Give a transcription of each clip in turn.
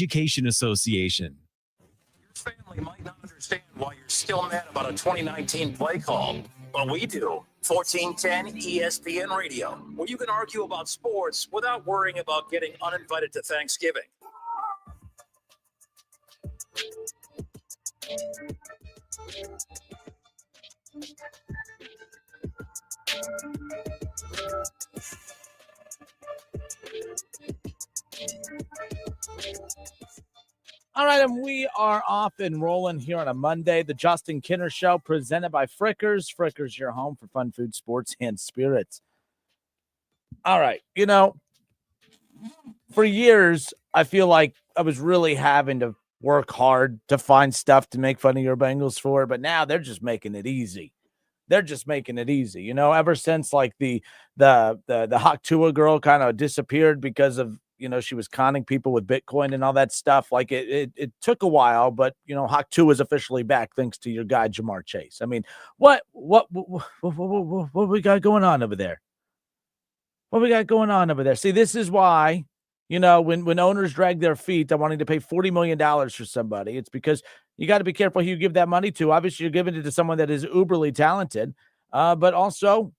Education Association. Your family might not understand why you're still mad about a 2019 play call, but we do. 1410 ESPN Radio, where you can argue about sports without worrying about getting uninvited to Thanksgiving. All right, and we are off and rolling here on a Monday. The Justin Kinner Show, presented by Frickers. Frickers, your home for fun food, sports, and spirits. All right, for years, I feel like I was really having to work hard to find stuff to make fun of your Bengals for, but now they're just making it easy. They're just making it easy. Ever since like the Hawk Tua girl kind of disappeared because of, she was conning people with Bitcoin and all that stuff. Like it took a while, but Hawk Tua is officially back thanks to your guy Jamar Chase. I mean, what we got going on over there? What we got going on over there? See, this is why, when owners drag their feet on wanting to pay $40 million for somebody, it's because you got to be careful who you give that money to. Obviously, you're giving it to someone that is uberly talented, but also,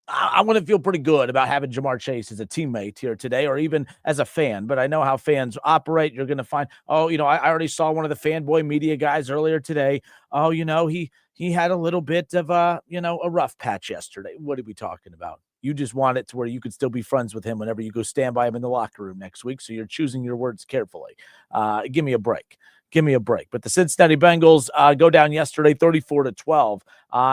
I want to feel pretty good about having Jamar Chase as a teammate here today, or even as a fan. But I know how fans operate. You're going to find, I already saw one of the fanboy media guys earlier today. Oh, he had a little bit of a rough patch yesterday. What are we talking about? You just want it to where you could still be friends with him whenever you go stand by him in the locker room next week. So you're choosing your words carefully. Give me a break. But the Cincinnati Bengals go down yesterday 34-12.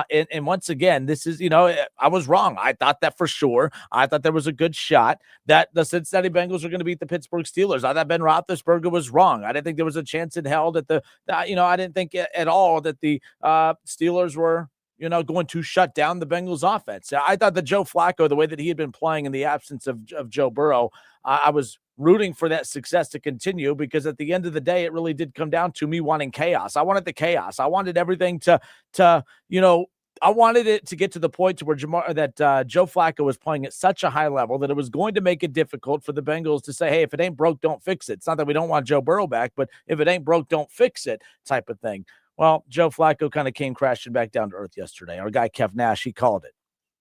And once again, this is, I was wrong. I thought that for sure. I thought there was a good shot that the Cincinnati Bengals were going to beat the Pittsburgh Steelers. I thought Ben Roethlisberger was wrong. I didn't think there was a chance in hell that I didn't think at all that the Steelers were, going to shut down the Bengals offense. I thought that Joe Flacco, the way that he had been playing in the absence of Joe Burrow, I was rooting for that success to continue, because at the end of the day, it really did come down to me wanting chaos. I wanted the chaos. I wanted everything to I wanted it to get to the point to where Joe Flacco was playing at such a high level that it was going to make it difficult for the Bengals to say, hey, if it ain't broke, don't fix it. It's not that we don't want Joe Burrow back, but if it ain't broke, don't fix it type of thing. Well, Joe Flacco kind of came crashing back down to earth yesterday. Our guy, Kev Nash, he called it.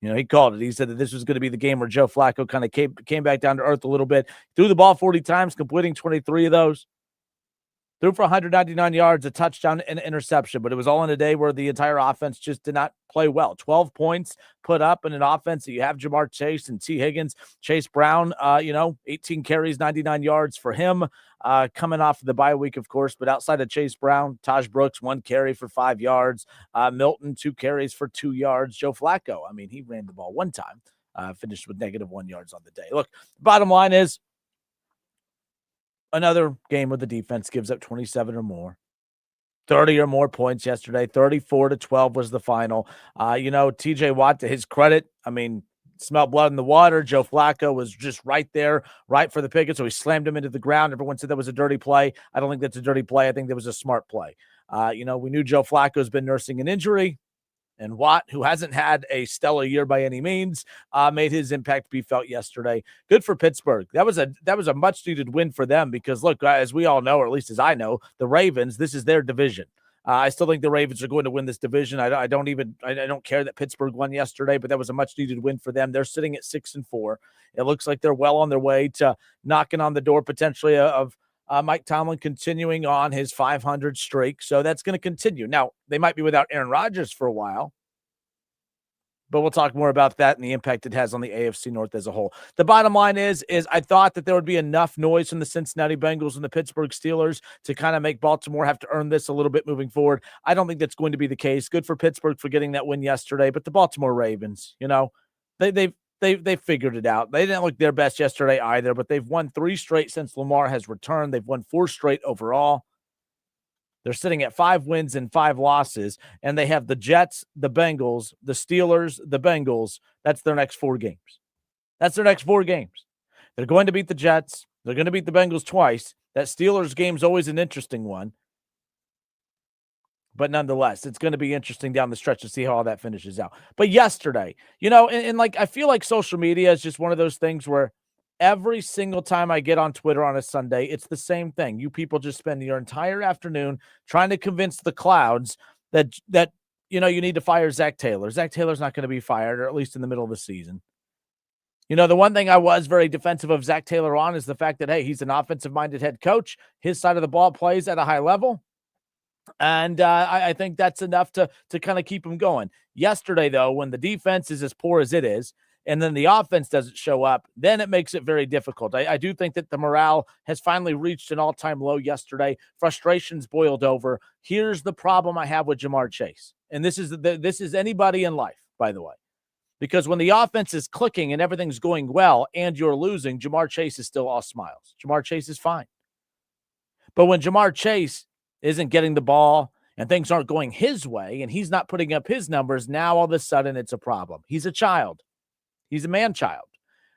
He called it. He said that this was going to be the game where Joe Flacco kind of came back down to earth a little bit. Threw the ball 40 times, completing 23 of those. Threw for 199 yards, a touchdown, and an interception. But it was all in a day where the entire offense just did not play well. 12 points put up in an offense that you have Jamar Chase and T. Higgins. Chase Brown, 18 carries, 99 yards for him. Coming off of the bye week, of course. But outside of Chase Brown, Taj Brooks, 1 carry for 5 yards. Milton, 2 carries for 2 yards. Joe Flacco, he ran the ball one time. Finished with -1 yards on the day. Look, bottom line is, another game where the defense gives up 27 or more, 30 or more points yesterday. 34-12 was the final. TJ Watt, to his credit, smelled blood in the water. Joe Flacco was just right there, right for the picket, so he slammed him into the ground. Everyone said that was a dirty play. I don't think that's a dirty play. I think that was a smart play. We knew Joe Flacco's been nursing an injury. And Watt, who hasn't had a stellar year by any means, made his impact be felt yesterday. Good for Pittsburgh. That was a much-needed win for them because, look, as we all know, or at least as I know, the Ravens, this is their division. I still think the Ravens are going to win this division. I don't care that Pittsburgh won yesterday, but that was a much-needed win for them. They're sitting at 6-4. It looks like they're well on their way to knocking on the door potentially of Mike Tomlin continuing on his 500 streak. So that's going to continue. Now, they might be without Aaron Rodgers for a while, but we'll talk more about that and the impact it has on the AFC North as a whole. The bottom line is I thought that there would be enough noise from the Cincinnati Bengals and the Pittsburgh Steelers to kind of make Baltimore have to earn this a little bit moving forward. I don't think that's going to be the case. Good for Pittsburgh for getting that win yesterday, but the Baltimore Ravens, They figured it out. They didn't look their best yesterday either, but they've won 3 straight since Lamar has returned. They've won 4 straight overall. They're sitting at 5 wins and 5 losses, and they have the Jets, the Bengals, the Steelers, the Bengals. That's their next 4 games. They're going to beat the Jets. They're going to beat the Bengals twice. That Steelers game's always an interesting one. But nonetheless, it's going to be interesting down the stretch to see how all that finishes out. But yesterday, and I feel like social media is just one of those things where every single time I get on Twitter on a Sunday, it's the same thing. You people just spend your entire afternoon trying to convince the clouds that you need to fire Zach Taylor. Zach Taylor's not going to be fired, or at least in the middle of the season. The one thing I was very defensive of Zach Taylor on is the fact that, hey, he's an offensive-minded head coach. His side of the ball plays at a high level. And I think that's enough to kind of keep him going. Yesterday, though, when the defense is as poor as it is, and then the offense doesn't show up, then it makes it very difficult. I do think that the morale has finally reached an all-time low yesterday. Frustration's boiled over. Here's the problem I have with Jamar Chase. And this is anybody in life, by the way. Because when the offense is clicking and everything's going well and you're losing, Jamar Chase is still all smiles. Jamar Chase is fine. But when Jamar Chase isn't getting the ball and things aren't going his way and he's not putting up his numbers, now all of a sudden it's a problem. He's a child. He's a man-child.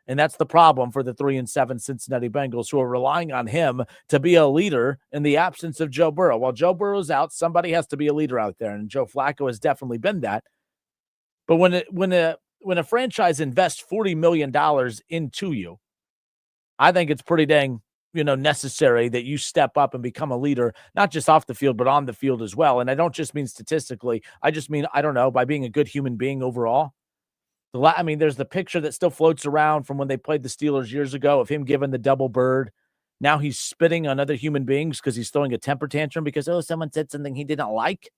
And that's the problem for the 3-7 Cincinnati Bengals, who are relying on him to be a leader in the absence of Joe Burrow. While Joe Burrow's out, somebody has to be a leader out there, and Joe Flacco has definitely been that. But when a franchise invests $40 million into you, I think it's pretty dang, necessary that you step up and become a leader, not just off the field, but on the field as well. And I don't just mean statistically. I just mean, I don't know, by being a good human being overall. There's the picture that still floats around from when they played the Steelers years ago of him giving the double bird. Now he's spitting on other human beings because he's throwing a temper tantrum because, someone said something he didn't like.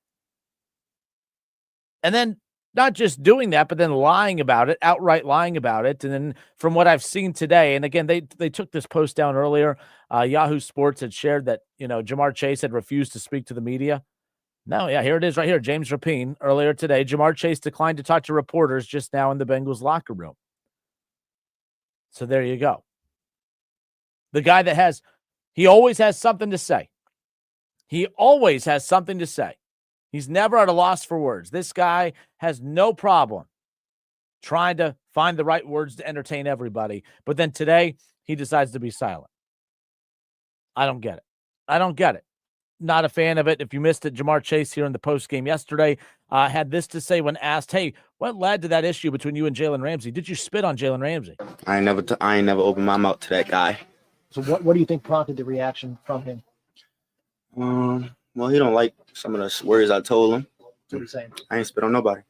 And then not just doing that, but then lying about it, outright lying about it. And then from what I've seen today, and again, they took this post down earlier. Yahoo Sports had shared that, Jamar Chase had refused to speak to the media. No, yeah, here it is right here. James Rapine earlier today. Jamar Chase declined to talk to reporters just now in the Bengals locker room. So there you go. The guy he always has something to say. He always has something to say. He's never at a loss for words. This guy has no problem trying to find the right words to entertain everybody. But then today, he decides to be silent. I don't get it. Not a fan of it. If you missed it, Jamar Chase here in the postgame yesterday had this to say when asked, hey, what led to that issue between you and Jalen Ramsey? Did you spit on Jalen Ramsey? I ain't never opened my mouth to that guy. So what do you think prompted the reaction from him? Well, he don't like some of the words I told him. What are you saying? I ain't spit on nobody.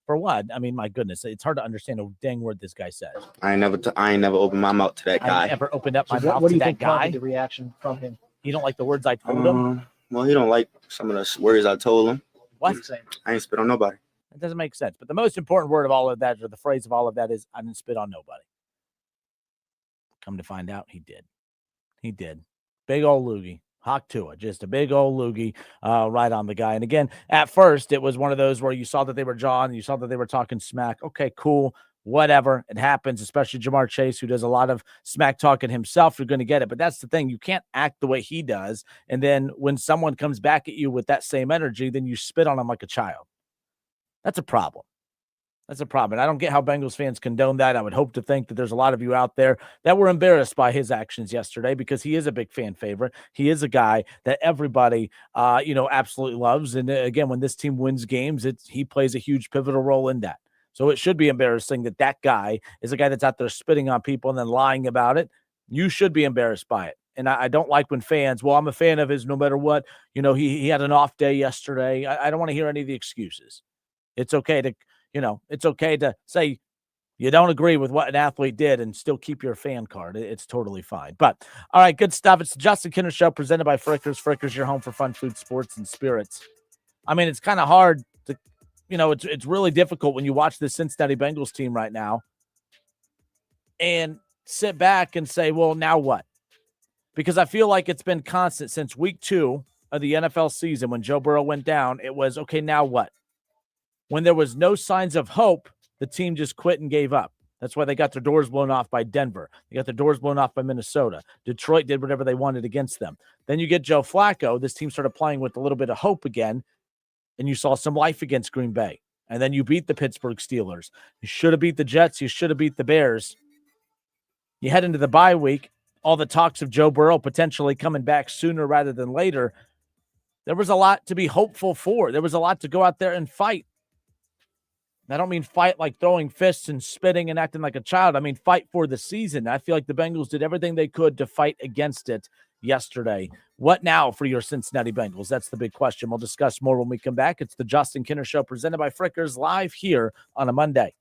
For what? My goodness, it's hard to understand a dang word this guy says. I ain't never opened my mouth to that guy. I never opened up my mouth what do to you that think guy. prompted the reaction from him? You don't like the words I told him? Well, he don't like some of the words I told him. What? What are you saying? I ain't spit on nobody. That doesn't make sense. But the most important word of all of that, or the phrase of all of that, is I didn't spit on nobody. Come to find out, he did. He did. Big old loogie. Hawk Tua, just a big old loogie right on the guy. And again, at first, it was one of those where you saw that they were jawing, you saw that they were talking smack. Okay, cool, whatever. It happens, especially Jamar Chase, who does a lot of smack talking himself. You're going to get it. But that's the thing. You can't act the way he does. And then when someone comes back at you with that same energy, then you spit on him like a child. That's a problem. That's a problem. And I don't get how Bengals fans condone that. I would hope to think that there's a lot of you out there that were embarrassed by his actions yesterday because he is a big fan favorite. He is a guy that everybody, absolutely loves. And again, when this team wins games, he plays a huge pivotal role in that. So it should be embarrassing that guy is a guy that's out there spitting on people and then lying about it. You should be embarrassed by it. And I don't like when fans, well, I'm a fan of his no matter what. He had an off day yesterday. I don't want to hear any of the excuses. It's okay to say you don't agree with what an athlete did and still keep your fan card. It's totally fine. But, all right, good stuff. It's the Justin Kinner Show presented by Frickers. Frickers, your home for fun, food, sports, and spirits. It's kind of hard to, it's really difficult when you watch the Cincinnati Bengals team right now and sit back and say, well, now what? Because I feel like it's been constant since week 2 of the NFL season when Joe Burrow went down. It was, okay, now what? When there was no signs of hope, the team just quit and gave up. That's why they got their doors blown off by Denver. They got their doors blown off by Minnesota. Detroit did whatever they wanted against them. Then you get Joe Flacco. This team started playing with a little bit of hope again, and you saw some life against Green Bay. And then you beat the Pittsburgh Steelers. You should have beat the Jets. You should have beat the Bears. You head into the bye week. All the talks of Joe Burrow potentially coming back sooner rather than later. There was a lot to be hopeful for. There was a lot to go out there and fight. I don't mean fight like throwing fists and spitting and acting like a child. I mean fight for the season. I feel like the Bengals did everything they could to fight against it yesterday. What now for your Cincinnati Bengals? That's the big question. We'll discuss more when we come back. It's the Justin Kinner Show presented by Frickers, live here on a Monday.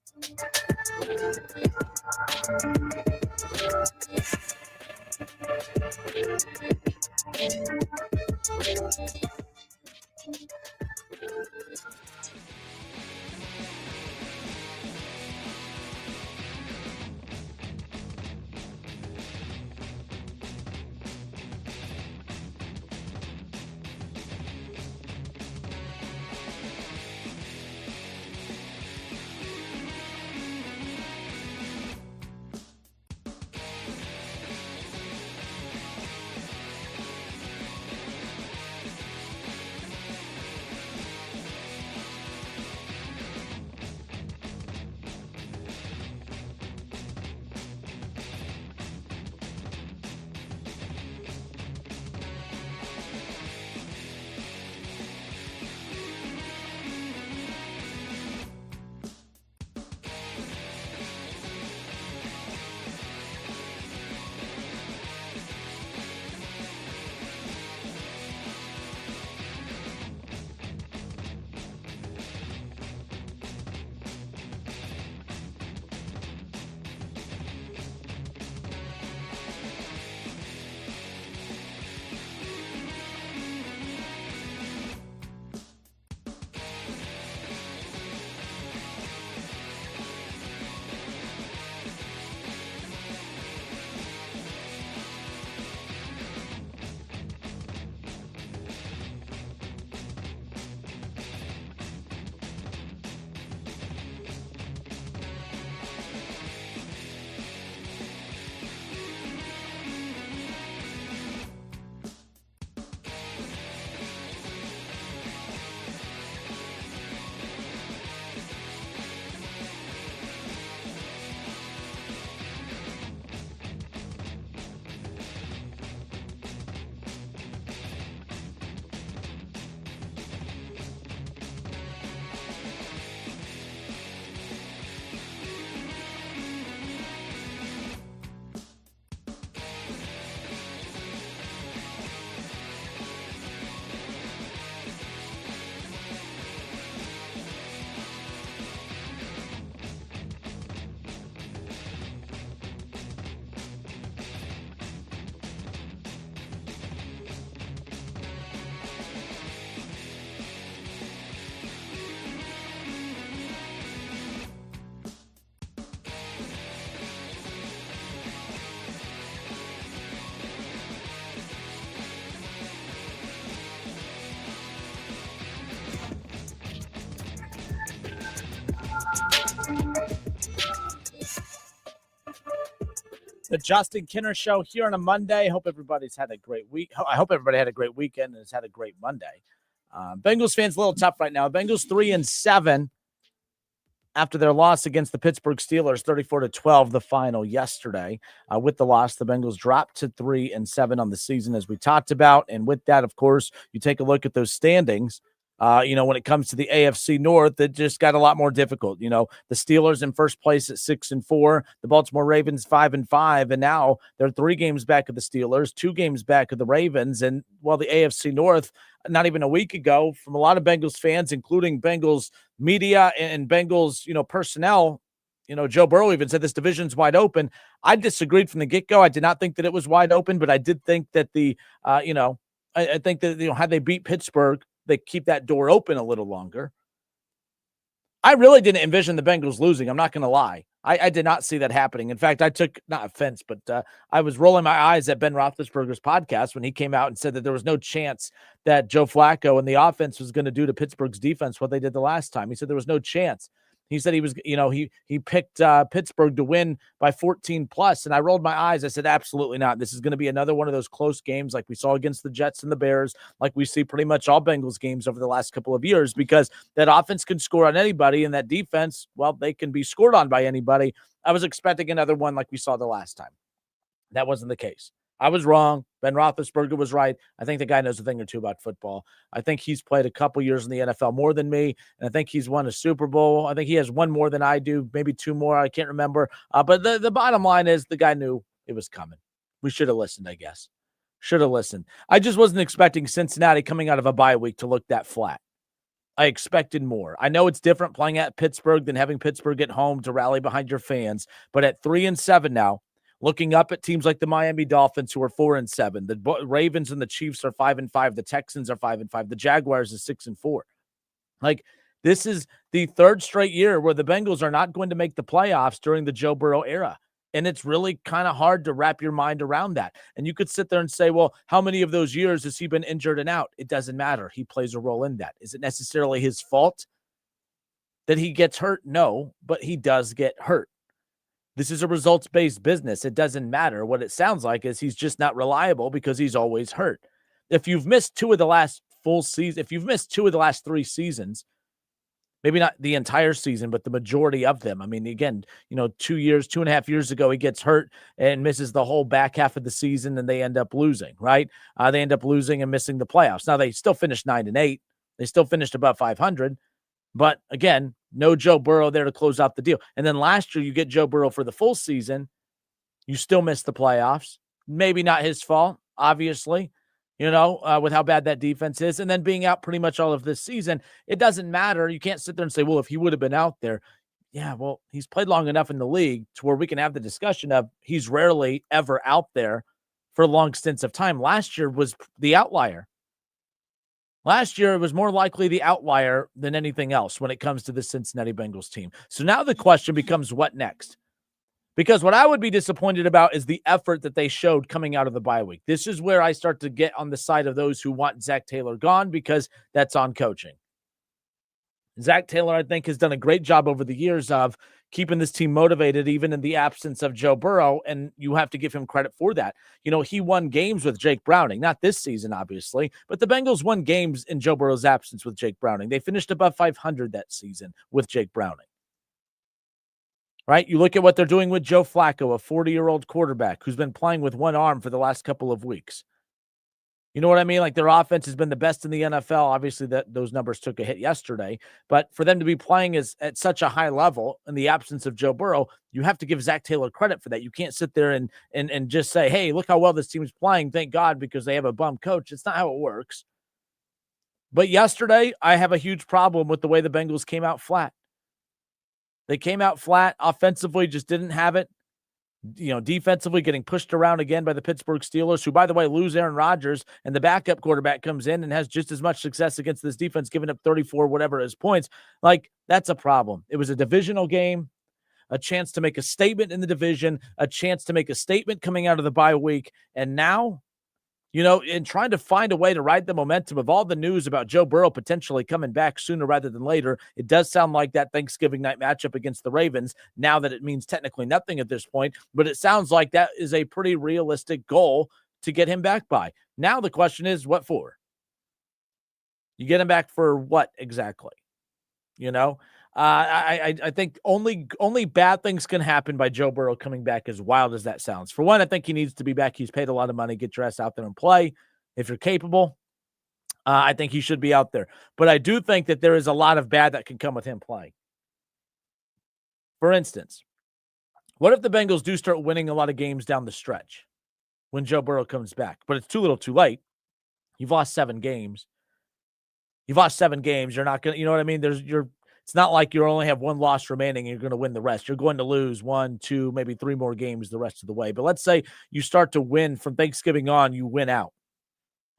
The Justin Kinner Show here on a Monday. Hope everybody's had a great week. I hope everybody had a great weekend and has had a great Monday. Bengals fans a little tough right now. Bengals 3-7 after their loss against the Pittsburgh Steelers, 34-12, the final yesterday. With the loss, the Bengals dropped to 3-7 on the season, as we talked about. And with that, of course, you take a look at those standings. When it comes to the AFC North, it just got a lot more difficult. The Steelers in first place at 6-4, the Baltimore Ravens 5-5, and now they're 3 games back of the Steelers, 2 games back of the Ravens. And while the AFC North, not even a week ago, from a lot of Bengals fans, including Bengals media and Bengals, personnel, Joe Burrow even said this division's wide open. I disagreed from the get-go. I did not think that it was wide open, but I did think that I think that, had they beat Pittsburgh, they keep that door open a little longer. I really didn't envision the Bengals losing. I'm not going to lie. I did not see that happening. In fact, I took not offense, but I was rolling my eyes at Ben Roethlisberger's podcast when he came out and said that there was no chance that Joe Flacco and the offense was going to do to Pittsburgh's defense what they did the last time. He said there was no chance. He said he was, he picked Pittsburgh to win by 14 plus. And I rolled my eyes. I said, absolutely not. This is going to be another one of those close games like we saw against the Jets and the Bears, like we see pretty much all Bengals games over the last couple of years, because that offense can score on anybody, and that defense, well, they can be scored on by anybody. I was expecting another one like we saw the last time. That wasn't the case. I was wrong. Ben Roethlisberger was right. I think the guy knows a thing or two about football. I think he's played a couple years in the NFL more than me, and I think he's won a Super Bowl. I think he has one more than I do, maybe two more. I can't remember. But the bottom line is the guy knew it was coming. We should have listened, I guess. Should have listened. I just wasn't expecting Cincinnati coming out of a bye week to look that flat. I expected more. I know it's different playing at Pittsburgh than having Pittsburgh at home to rally behind your fans, but at 3-7 now, looking up at teams like the Miami Dolphins, who are 4-7, the Ravens and the Chiefs are 5-5, the Texans are 5-5, the Jaguars is 6-4. Like, this is the third straight year where the Bengals are not going to make the playoffs during the Joe Burrow era. And it's really kind of hard to wrap your mind around that. And you could sit there and say, well, how many of those years has he been injured and out? It doesn't matter. He plays a role in that. Is it necessarily his fault that he gets hurt? No, but he does get hurt. This is a results-based business. It doesn't matter. What it sounds like is he's just not reliable because he's always hurt. If you've missed two of the last full season, if you've missed two of the last 3 seasons, maybe not the entire season, but the majority of them. I mean, again, 2.5 years ago, he gets hurt and misses the whole back half of the season, and they end up losing, right? They end up losing and missing the playoffs. Now, they still finished 9-8. They still finished above 500. But again, no Joe Burrow there to close out the deal. And then last year, you get Joe Burrow for the full season. You still miss the playoffs. Maybe not his fault, obviously, with how bad that defense is. And then being out pretty much all of this season, it doesn't matter. You can't sit there and say, well, if he would have been out there, yeah, well, he's played long enough in the league to where we can have the discussion of he's rarely ever out there for long stints of time. Last year was the outlier. Last year, it was more likely the outlier than anything else when it comes to the Cincinnati Bengals team. So now the question becomes, what next? Because what I would be disappointed about is the effort that they showed coming out of the bye week. This is where I start to get on the side of those who want Zach Taylor gone, because that's on coaching. Zach Taylor, I think, has done a great job over the years of keeping this team motivated, even in the absence of Joe Burrow, and you have to give him credit for that. He won games with Jake Browning, not this season, obviously, but the Bengals won games in Joe Burrow's absence with Jake Browning. They finished above 500 that season with Jake Browning. Right? You look at what they're doing with Joe Flacco, a 40-year-old quarterback who's been playing with one arm for the last couple of weeks. You know what I mean? Like, their offense has been the best in the NFL. Obviously, those numbers took a hit yesterday. But for them to be playing at such a high level in the absence of Joe Burrow, you have to give Zach Taylor credit for that. You can't sit there and just say, hey, look how well this team is playing. Thank God, because they have a bum coach. It's not how it works. But yesterday, I have a huge problem with the way the Bengals came out flat. They came out flat offensively, just didn't have it. Defensively getting pushed around again by the Pittsburgh Steelers, who, by the way, lose Aaron Rodgers, and the backup quarterback comes in and has just as much success against this defense, giving up 34, whatever his points. Like, that's a problem. It was a divisional game, a chance to make a statement in the division, a chance to make a statement coming out of the bye week. And now, in trying to find a way to ride the momentum of all the news about Joe Burrow potentially coming back sooner rather than later, it does sound like that Thanksgiving night matchup against the Ravens, now that it means technically nothing at this point, but it sounds like that is a pretty realistic goal to get him back by. Now the question is, what for? You get him back for what exactly? I think only bad things can happen by Joe Burrow coming back, as wild as that sounds. For one, I think he needs to be back. He's paid a lot of money. Get your ass out there and play. If you're capable, I think he should be out there. But I do think that there is a lot of bad that can come with him playing. For instance, what if the Bengals do start winning a lot of games down the stretch when Joe Burrow comes back? But it's too little too late. You've lost 7 games. You're not going to, you know what I mean? It's not like you only have one loss remaining and you're going to win the rest. You're going to lose 1, 2, maybe 3 more games the rest of the way. But let's say you start to win from Thanksgiving on, you win out,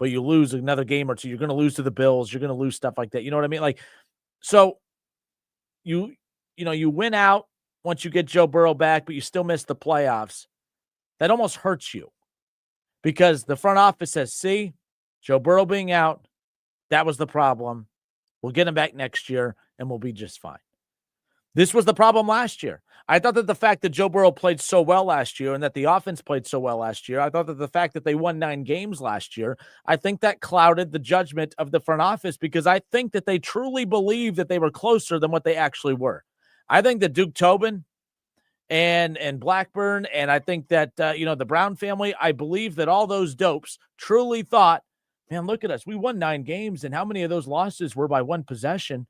but you lose another game or two. You're going to lose to the Bills. You're going to lose stuff like that. You know what I mean? Like, so you win out once you get Joe Burrow back, but you still miss the playoffs. That almost hurts you because the front office says, see, Joe Burrow being out, that was the problem. We'll get him back next year, and we'll be just fine. This was the problem last year. I thought that the fact that Joe Burrow played so well last year and that the offense played so well last year, I thought that the fact that they won 9 games last year, I think that clouded the judgment of the front office because I think that they truly believed that they were closer than what they actually were. I think that Duke Tobin and Blackburn. And I think that, the Brown family, I believe that all those dopes truly thought, man, look at us. We won 9 games, and how many of those losses were by one possession?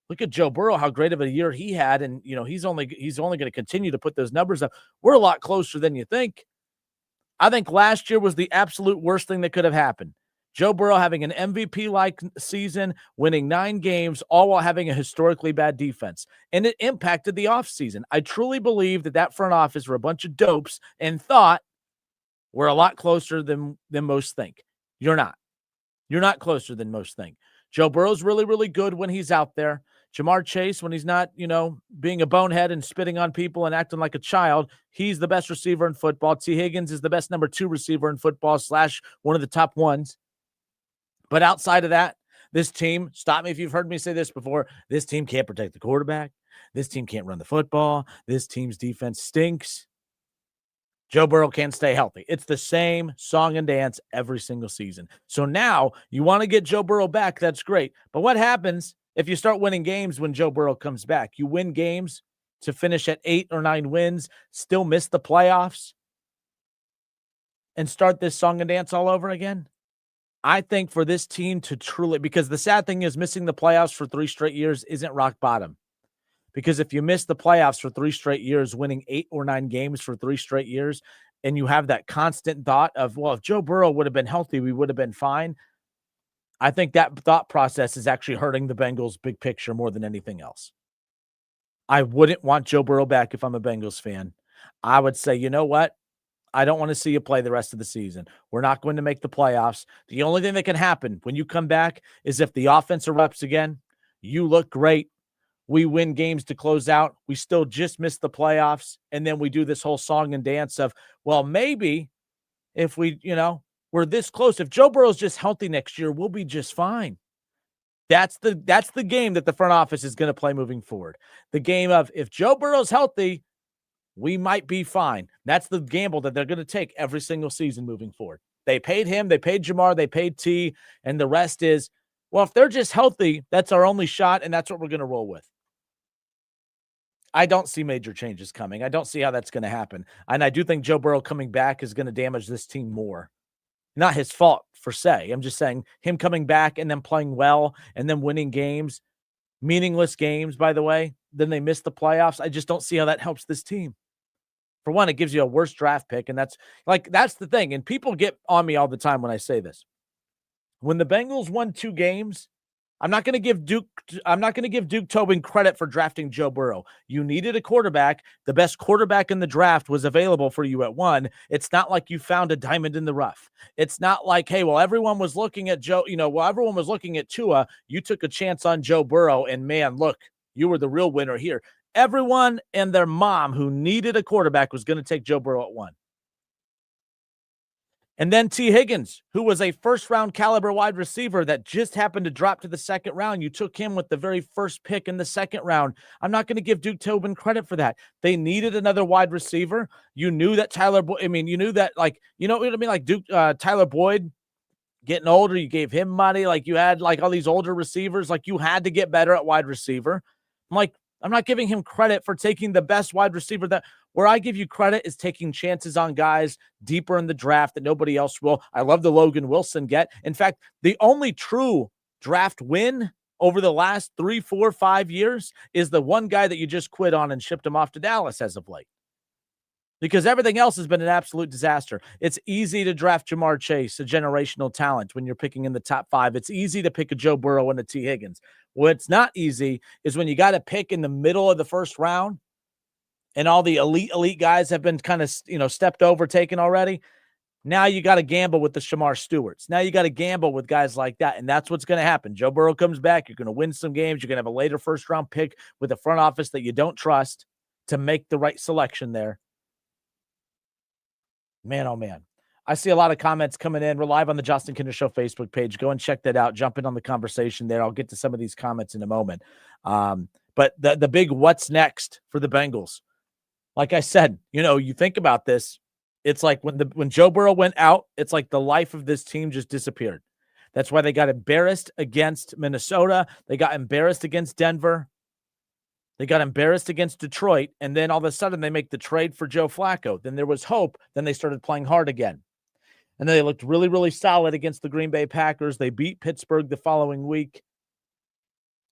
Look at Joe Burrow, how great of a year he had. And, he's only going to continue to put those numbers up. We're a lot closer than you think. I think last year was the absolute worst thing that could have happened. Joe Burrow having an MVP-like season, winning 9 games, all while having a historically bad defense. And it impacted the offseason. I truly believe that front office were a bunch of dopes and thought we're a lot closer than most think. You're not. You're not closer than most think. Joe Burrow's really, really good when he's out there. Jamar Chase, when he's not, being a bonehead and spitting on people and acting like a child, he's the best receiver in football. T. Higgins is the best number 2 receiver in football / one of the top ones. But outside of that, this team, stop me if you've heard me say this before, this team can't protect the quarterback. This team can't run the football. This team's defense stinks. Joe Burrow can't stay healthy. It's the same song and dance every single season. So now you want to get Joe Burrow back. That's great. But what happens if you start winning games when Joe Burrow comes back? You win games to finish at 8 or 9 wins, still miss the playoffs, and start this song and dance all over again? I think for this team to truly, because the sad thing is missing the playoffs for 3 straight years isn't rock bottom. Because if you miss the playoffs for 3 straight years, winning 8 or 9 games for 3 straight years, and you have that constant thought of, well, if Joe Burrow would have been healthy, we would have been fine. I think that thought process is actually hurting the Bengals' big picture more than anything else. I wouldn't want Joe Burrow back if I'm a Bengals fan. I would say, you know what? I don't want to see you play the rest of the season. We're not going to make the playoffs. The only thing that can happen when you come back is if the offense erupts again, you look great, we win games to close out, we still just miss the playoffs, and then we do this whole song and dance of, well, maybe if we, we're this close. If Joe Burrow's just healthy next year, we'll be just fine. That's the game that the front office is going to play moving forward. The game of, if Joe Burrow's healthy, we might be fine. That's the gamble that they're going to take every single season moving forward. They paid him, they paid Jamar, they paid T, and the rest is, well, if they're just healthy, that's our only shot, and that's what we're going to roll with. I don't see major changes coming. I don't see how that's going to happen. And I do think Joe Burrow coming back is going to damage this team more. Not his fault, per se. I'm just saying him coming back and then playing well and then winning games, meaningless games, by the way, then they miss the playoffs. I just don't see how that helps this team. For one, it gives you a worse draft pick, and that's the thing. And people get on me all the time when I say this. When the Bengals won 2 games, I'm not going to give Duke Tobin credit for drafting Joe Burrow. You needed a quarterback. The best quarterback in the draft was available for you at 1. It's not like you found a diamond in the rough. It's not like, hey, well, everyone was looking at everyone was looking at Tua. You took a chance on Joe Burrow, and man, look, you were the real winner here. Everyone and their mom who needed a quarterback was going to take Joe Burrow at 1. And then T. Higgins, who was a first-round caliber wide receiver that just happened to drop to the second round. You took him with the very first pick in the second round. I'm not going to give Duke Tobin credit for that. They needed another wide receiver. You knew that Tyler Boyd getting older, you gave him money. Like, you had all these older receivers. Like, you had to get better at wide receiver. I'm not giving him credit for taking the best wide receiver. Where I give you credit is taking chances on guys deeper in the draft that nobody else will. I love the Logan Wilson get. In fact, the only true draft win over the last 3, 4, 5 years is the one guy that you just quit on and shipped him off to Dallas as of late. Because everything else has been an absolute disaster. It's easy to draft Jamar Chase, a generational talent, when you're picking in the top 5. It's easy to pick a Joe Burrow and a T. Higgins. What's not easy is when you got to pick in the middle of the first round and all the elite guys have been kind of, stepped over, taken already. Now you got to gamble with the Shamar Stewarts. Now you got to gamble with guys like that, and that's what's going to happen. Joe Burrow comes back. You're going to win some games. You're going to have a later first-round pick with a front office that you don't trust to make the right selection there. Man, oh, man. I see a lot of comments coming in. We're live on the Justin Kinder Show Facebook page. Go and check that out. Jump in on the conversation there. I'll get to some of these comments in a moment. But the big what's next for the Bengals. Like I said, you think about this. It's like when Joe Burrow went out, it's like the life of this team just disappeared. That's why they got embarrassed against Minnesota. They got embarrassed against Denver. They got embarrassed against Detroit, and then all of a sudden they make the trade for Joe Flacco. Then there was hope. Then they started playing hard again. And then they looked really, really solid against the Green Bay Packers. They beat Pittsburgh the following week.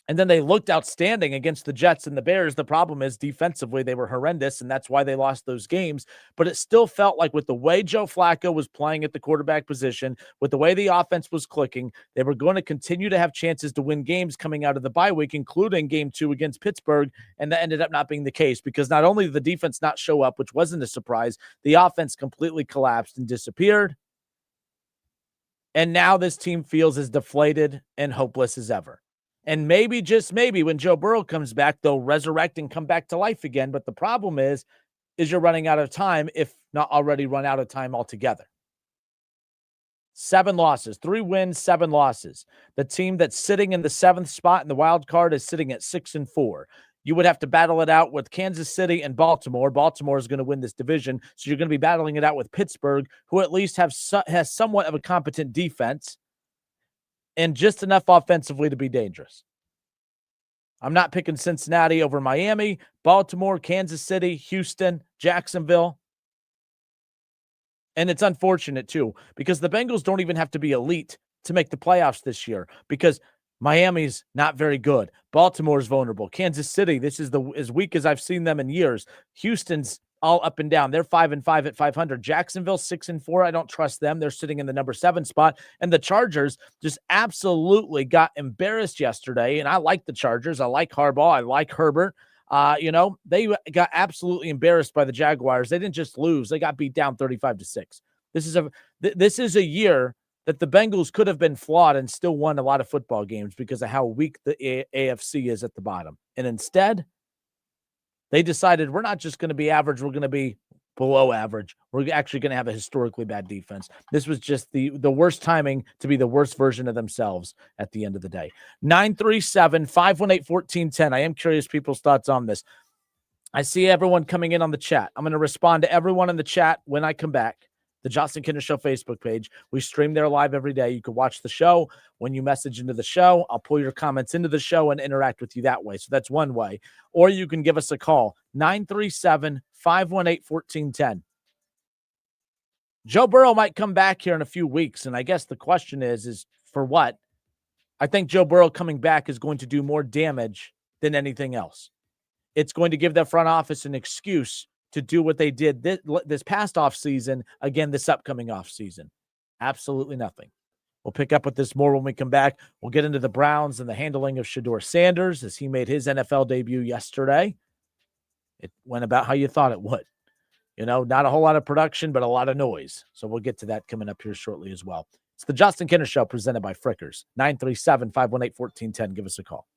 And then they looked outstanding against the Jets and the Bears. The problem is defensively, they were horrendous, and that's why they lost those games. But it still felt like with the way Joe Flacco was playing at the quarterback position, with the way the offense was clicking, they were going to continue to have chances to win games coming out of the bye week, including game 2 against Pittsburgh. And that ended up not being the case because not only did the defense not show up, which wasn't a surprise, the offense completely collapsed and disappeared. And now this team feels as deflated and hopeless as ever. And maybe, just maybe, when Joe Burrow comes back, they'll resurrect and come back to life again. But the problem is you're running out of time, if not already run out of time altogether. 7 losses, 3 wins, 7 losses. The team that's sitting in the 7th spot in the wild card is sitting at 6-4. You would have to battle it out with Kansas City and Baltimore. Baltimore is going to win this division. So you're going to be battling it out with Pittsburgh, who at least has somewhat of a competent defense and just enough offensively to be dangerous. I'm not picking Cincinnati over Miami, Baltimore, Kansas City, Houston, Jacksonville. And it's unfortunate, too, because the Bengals don't even have to be elite to make the playoffs this year because Miami's not very good. Baltimore's vulnerable. Kansas City, this is as weak as I've seen them in years. Houston's all up and down. They're 5-5 at 500. Jacksonville 6-4. I don't trust them. They're sitting in the number 7 spot. And the Chargers just absolutely got embarrassed yesterday. And I like the Chargers. I like Harbaugh. I like Herbert. They got absolutely embarrassed by the Jaguars. They didn't just lose. They got beat down 35-6. This is a year that the Bengals could have been flawed and still won a lot of football games because of how weak the AFC is at the bottom. And instead, they decided we're not just going to be average, we're going to be below average. We're actually going to have a historically bad defense. This was just the worst timing to be the worst version of themselves at the end of the day. 937-518-1410. I am curious people's thoughts on this. I see everyone coming in on the chat. I'm going to respond to everyone in the chat when I come back. The Justin Kinder Show Facebook page. We stream there live every day. You can watch the show. When you message into the show, I'll pull your comments into the show and interact with you that way. So that's one way. Or you can give us a call, 937-518-1410. Joe Burrow might come back here in a few weeks, and I guess the question is for what? I think Joe Burrow coming back is going to do more damage than anything else. It's going to give the front office an excuse to do what they did this past offseason, again, this upcoming offseason. Absolutely nothing. We'll pick up with this more when we come back. We'll get into the Browns and the handling of Shedeur Sanders as he made his NFL debut yesterday. It went about how you thought it would. Not a whole lot of production, but a lot of noise. So we'll get to that coming up here shortly as well. It's the Justin Kinder Show presented by Frickers. 937-518-1410. Give us a call.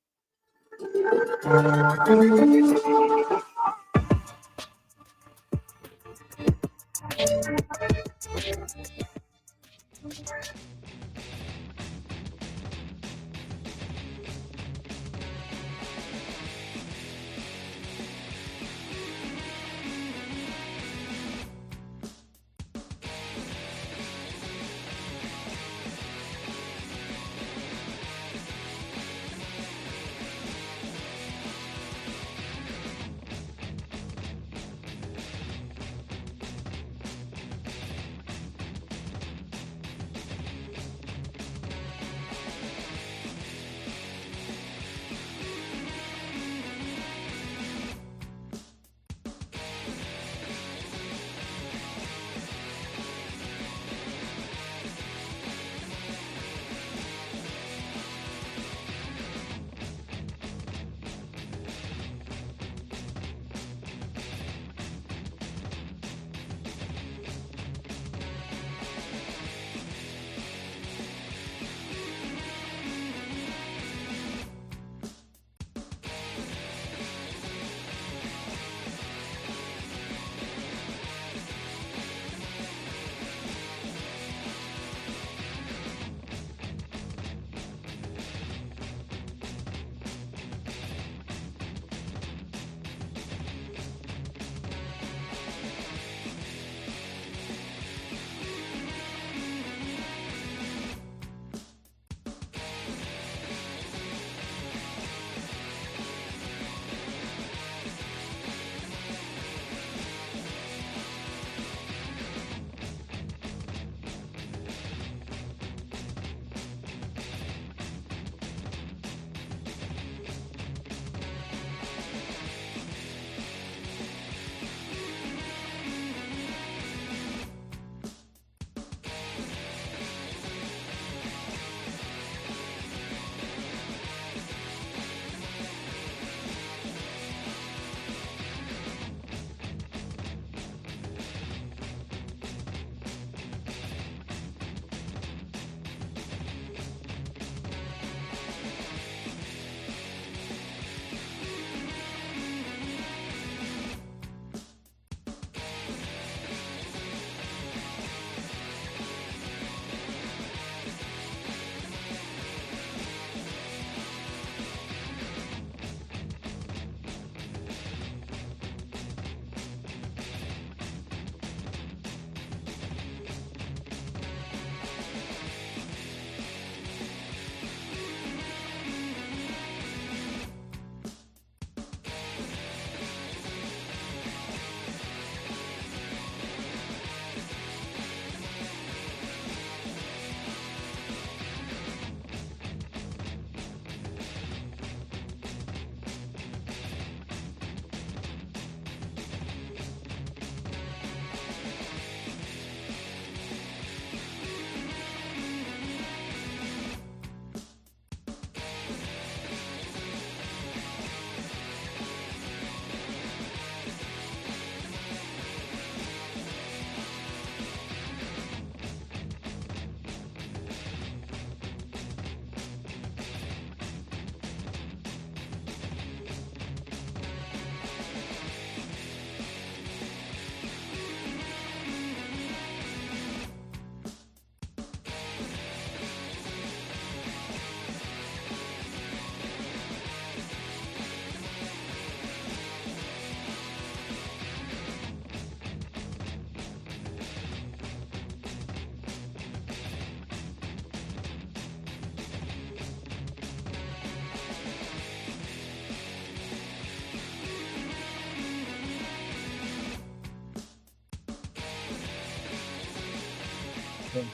him?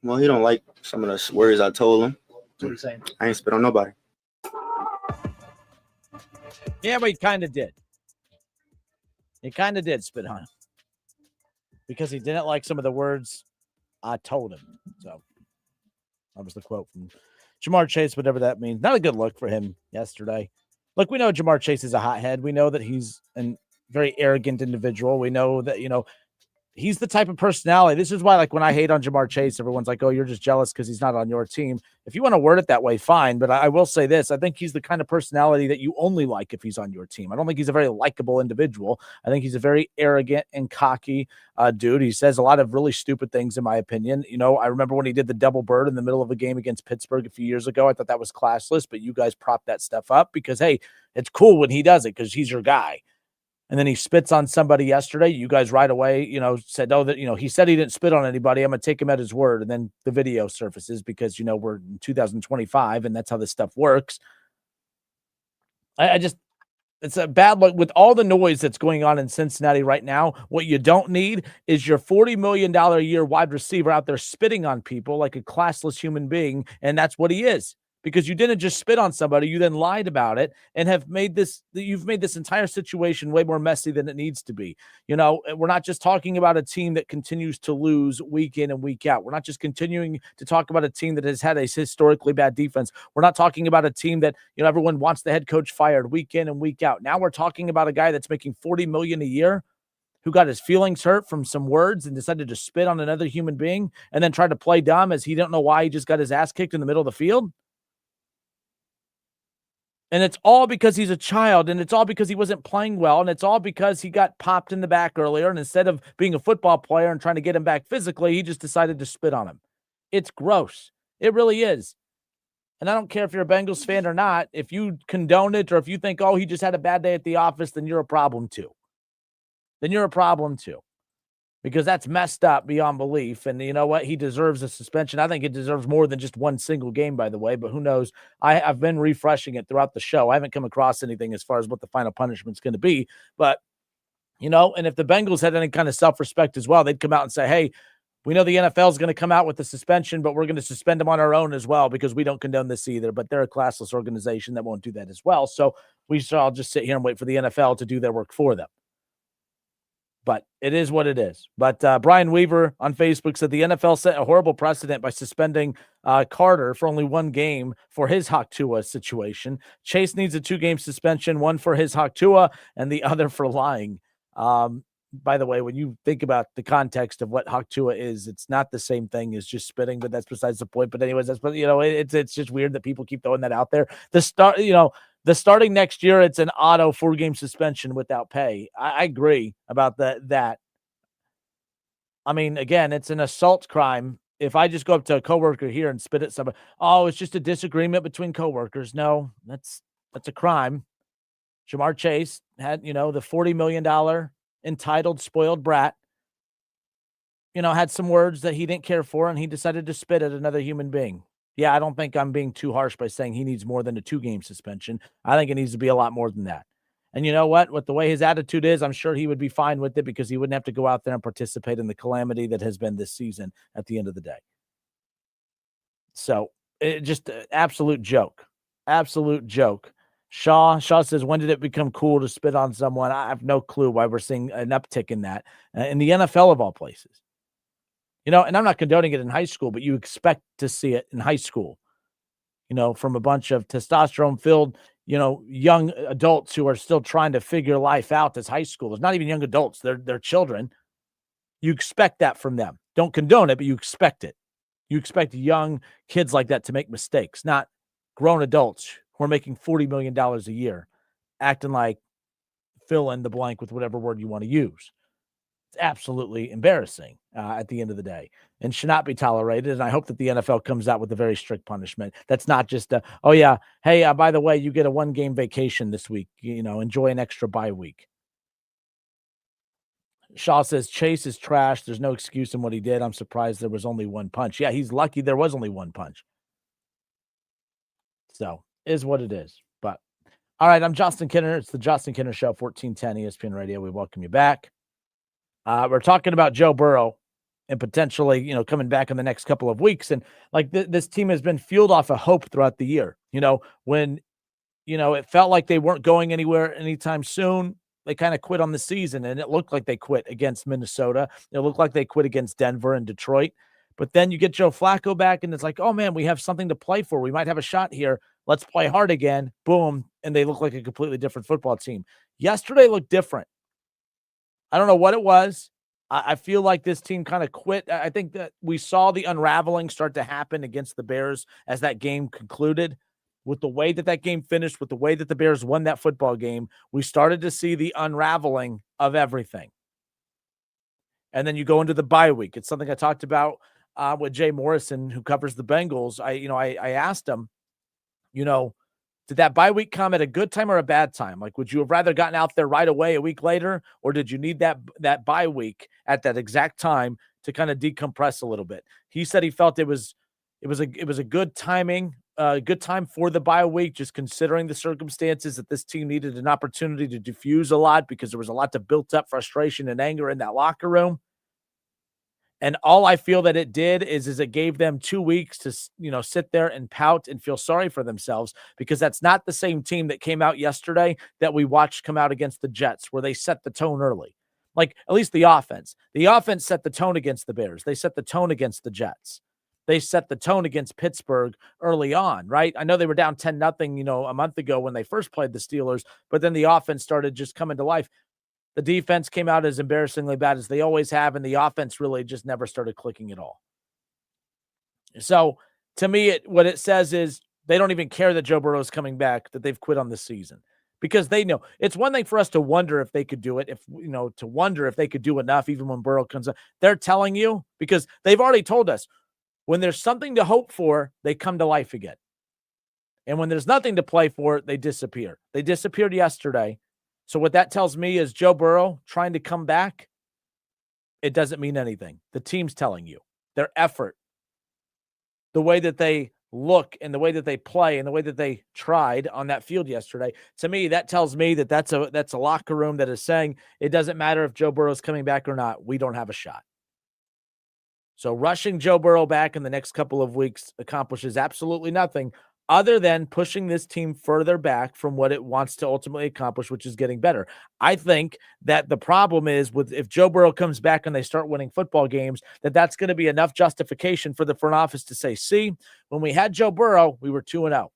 Well, he don't like some of the words I told him. That's what he's saying. I ain't spit on nobody. Yeah, but he kind of did. He kind of did spit on him because he didn't like some of the words I told him. So that was the quote from Jamar Chase, whatever that means. Not a good look for him yesterday. Look, we know Jamar Chase is a hothead. We know that he's a very arrogant individual. We know that, he's the type of personality. This is why, like, when I hate on Jamar Chase, everyone's like, oh, you're just jealous because he's not on your team. If you want to word it that way, fine. But I will say this. I think he's the kind of personality that you only like if he's on your team. I don't think he's a very likable individual. I think he's a very arrogant and cocky dude. He says a lot of really stupid things, in my opinion. I remember when he did the double bird in the middle of a game against Pittsburgh a few years ago. I thought that was classless, but you guys prop that stuff up because, hey, it's cool when he does it because he's your guy. And then he spits on somebody yesterday. You guys right away, said, oh, that, he said he didn't spit on anybody. I'm going to take him at his word. And then the video surfaces because, we're in 2025 and that's how this stuff works. It's a bad look with all the noise that's going on in Cincinnati right now. What you don't need is your $40 million a year wide receiver out there spitting on people like a classless human being. And that's what he is. Because you didn't just spit on somebody, you then lied about it and you've made this entire situation way more messy than it needs to be. We're not just talking about a team that continues to lose week in and week out. We're not just continuing to talk about a team that has had a historically bad defense. We're not talking about a team that, everyone wants the head coach fired week in and week out. Now we're talking about a guy that's making $40 million a year who got his feelings hurt from some words and decided to spit on another human being and then tried to play dumb as he didn't know why he just got his ass kicked in the middle of the field. And it's all because he's a child, and it's all because he wasn't playing well, and it's all because he got popped in the back earlier, and instead of being a football player and trying to get him back physically, he just decided to spit on him. It's gross. It really is. And I don't care if you're a Bengals fan or not. If you condone it or if you think, oh, he just had a bad day at the office, then you're a problem too. Because that's messed up beyond belief. And you know what? He deserves a suspension. I think it deserves more than just one single game, by the way, but who knows? I've been refreshing it throughout the show. I haven't come across anything as far as what the final punishment's going to be. But, and if the Bengals had any kind of self-respect as well, they'd come out and say, hey, we know the NFL is going to come out with the suspension, but we're going to suspend them on our own as well because we don't condone this either. But they're a classless organization that won't do that as well. So we should all just sit here and wait for the NFL to do their work for them. But it is what it is. But Brian Weaver on Facebook said the NFL set a horrible precedent by suspending Carter for only one game for his Hawk Tua situation. Chase needs a 2-game suspension, one for his Hawk Tua and the other for lying. By the way, when you think about the context of what Hawk Tua is, it's not the same thing as just spitting, but that's besides the point. But anyways, it's just weird that people keep throwing that out there. The starting next year, it's an auto 4-game suspension without pay. I agree about that. I mean, again, it's an assault crime. If I just go up to a coworker here and spit at somebody, oh, it's just a disagreement between coworkers. No, that's a crime. Jamar Chase had, the $40 million entitled, spoiled brat, had some words that he didn't care for, and he decided to spit at another human being. Yeah, I don't think I'm being too harsh by saying he needs more than a 2-game suspension. I think it needs to be a lot more than that. And you know what? With the way his attitude is, I'm sure he would be fine with it because he wouldn't have to go out there and participate in the calamity that has been this season at the end of the day. So, just an absolute joke. Absolute joke. Shaw says, when did it become cool to spit on someone? I have no clue why we're seeing an uptick in that. In the NFL of all places. And I'm not condoning it in high school, but you expect to see it in high school, from a bunch of testosterone-filled, young adults who are still trying to figure life out as high schoolers. Not even young adults, they're children. You expect that from them. Don't condone it, but you expect it. You expect young kids like that to make mistakes, not grown adults who are making $40 million a year, acting like fill in the blank with whatever word you want to use. It's absolutely embarrassing at the end of the day and should not be tolerated. And I hope that the NFL comes out with a very strict punishment. That's not just oh yeah, hey, by the way, you get a 1-game vacation this week, enjoy an extra bye week. Shaw says Chase is trash. There's no excuse in what he did. I'm surprised there was only one punch. Yeah, he's lucky there was only one punch. So is what it is. But all right, I'm Justin Kinner. It's the Justin Kinner Show, 1410 ESPN Radio. We welcome you back. We're talking about Joe Burrow and potentially, coming back in the next couple of weeks. And like this team has been fueled off of hope throughout the year. When, it felt like they weren't going anywhere anytime soon, they kind of quit on the season, and it looked like they quit against Minnesota. It looked like they quit against Denver and Detroit. But then you get Joe Flacco back, and it's like, oh man, we have something to play for. We might have a shot here. Let's play hard again. Boom. And they look like a completely different football team. Yesterday looked different. I don't know what it was. I feel like this team kind of quit. I think that we saw the unraveling start to happen against the Bears as that game concluded. With the way that game finished, with the way that the Bears won that football game, we started to see the unraveling of everything. And then you go into the bye week. It's something I talked about with Jay Morrison, who covers the Bengals. I asked him, did that bye week come at a good time or a bad time? Like, would you have rather gotten out there right away a week later, or did you need that bye week at that exact time to kind of decompress a little bit? He said he felt it was a good timing, good time for the bye week, just considering the circumstances that this team needed an opportunity to diffuse a lot because there was a lot of built up frustration and anger in that locker room. And all I feel that it did is it gave them 2 weeks to, sit there and pout and feel sorry for themselves, because that's not the same team that came out yesterday that we watched come out against the Jets, where they set the tone early. Like, at least the offense. The offense set the tone against the Bears. They set the tone against the Jets. They set the tone against Pittsburgh early on, right? I know they were down 10-0, a month ago when they first played the Steelers, but then the offense started just coming to life. The defense came out as embarrassingly bad as they always have, and the offense really just never started clicking at all. So, to me, what it says is they don't even care that Joe Burrow is coming back, that they've quit on the season. Because they know it's one thing for us to wonder if they could do it, to wonder if they could do enough even when Burrow comes up. They're telling you, because they've already told us, when there's something to hope for, they come to life again. And when there's nothing to play for, they disappear. They disappeared yesterday. So what that tells me is Joe Burrow trying to come back, it doesn't mean anything. The team's telling you. Their effort, the way that they look and the way that they play and the way that they tried on that field yesterday, to me, that tells me that that's a locker room that is saying it doesn't matter if Joe Burrow's coming back or not. We don't have a shot. So rushing Joe Burrow back in the next couple of weeks accomplishes absolutely nothing other than pushing this team further back from what it wants to ultimately accomplish, which is getting better. I think that the problem is if Joe Burrow comes back and they start winning football games, that's going to be enough justification for the front office to say, see, when we had Joe Burrow, we were 2-0.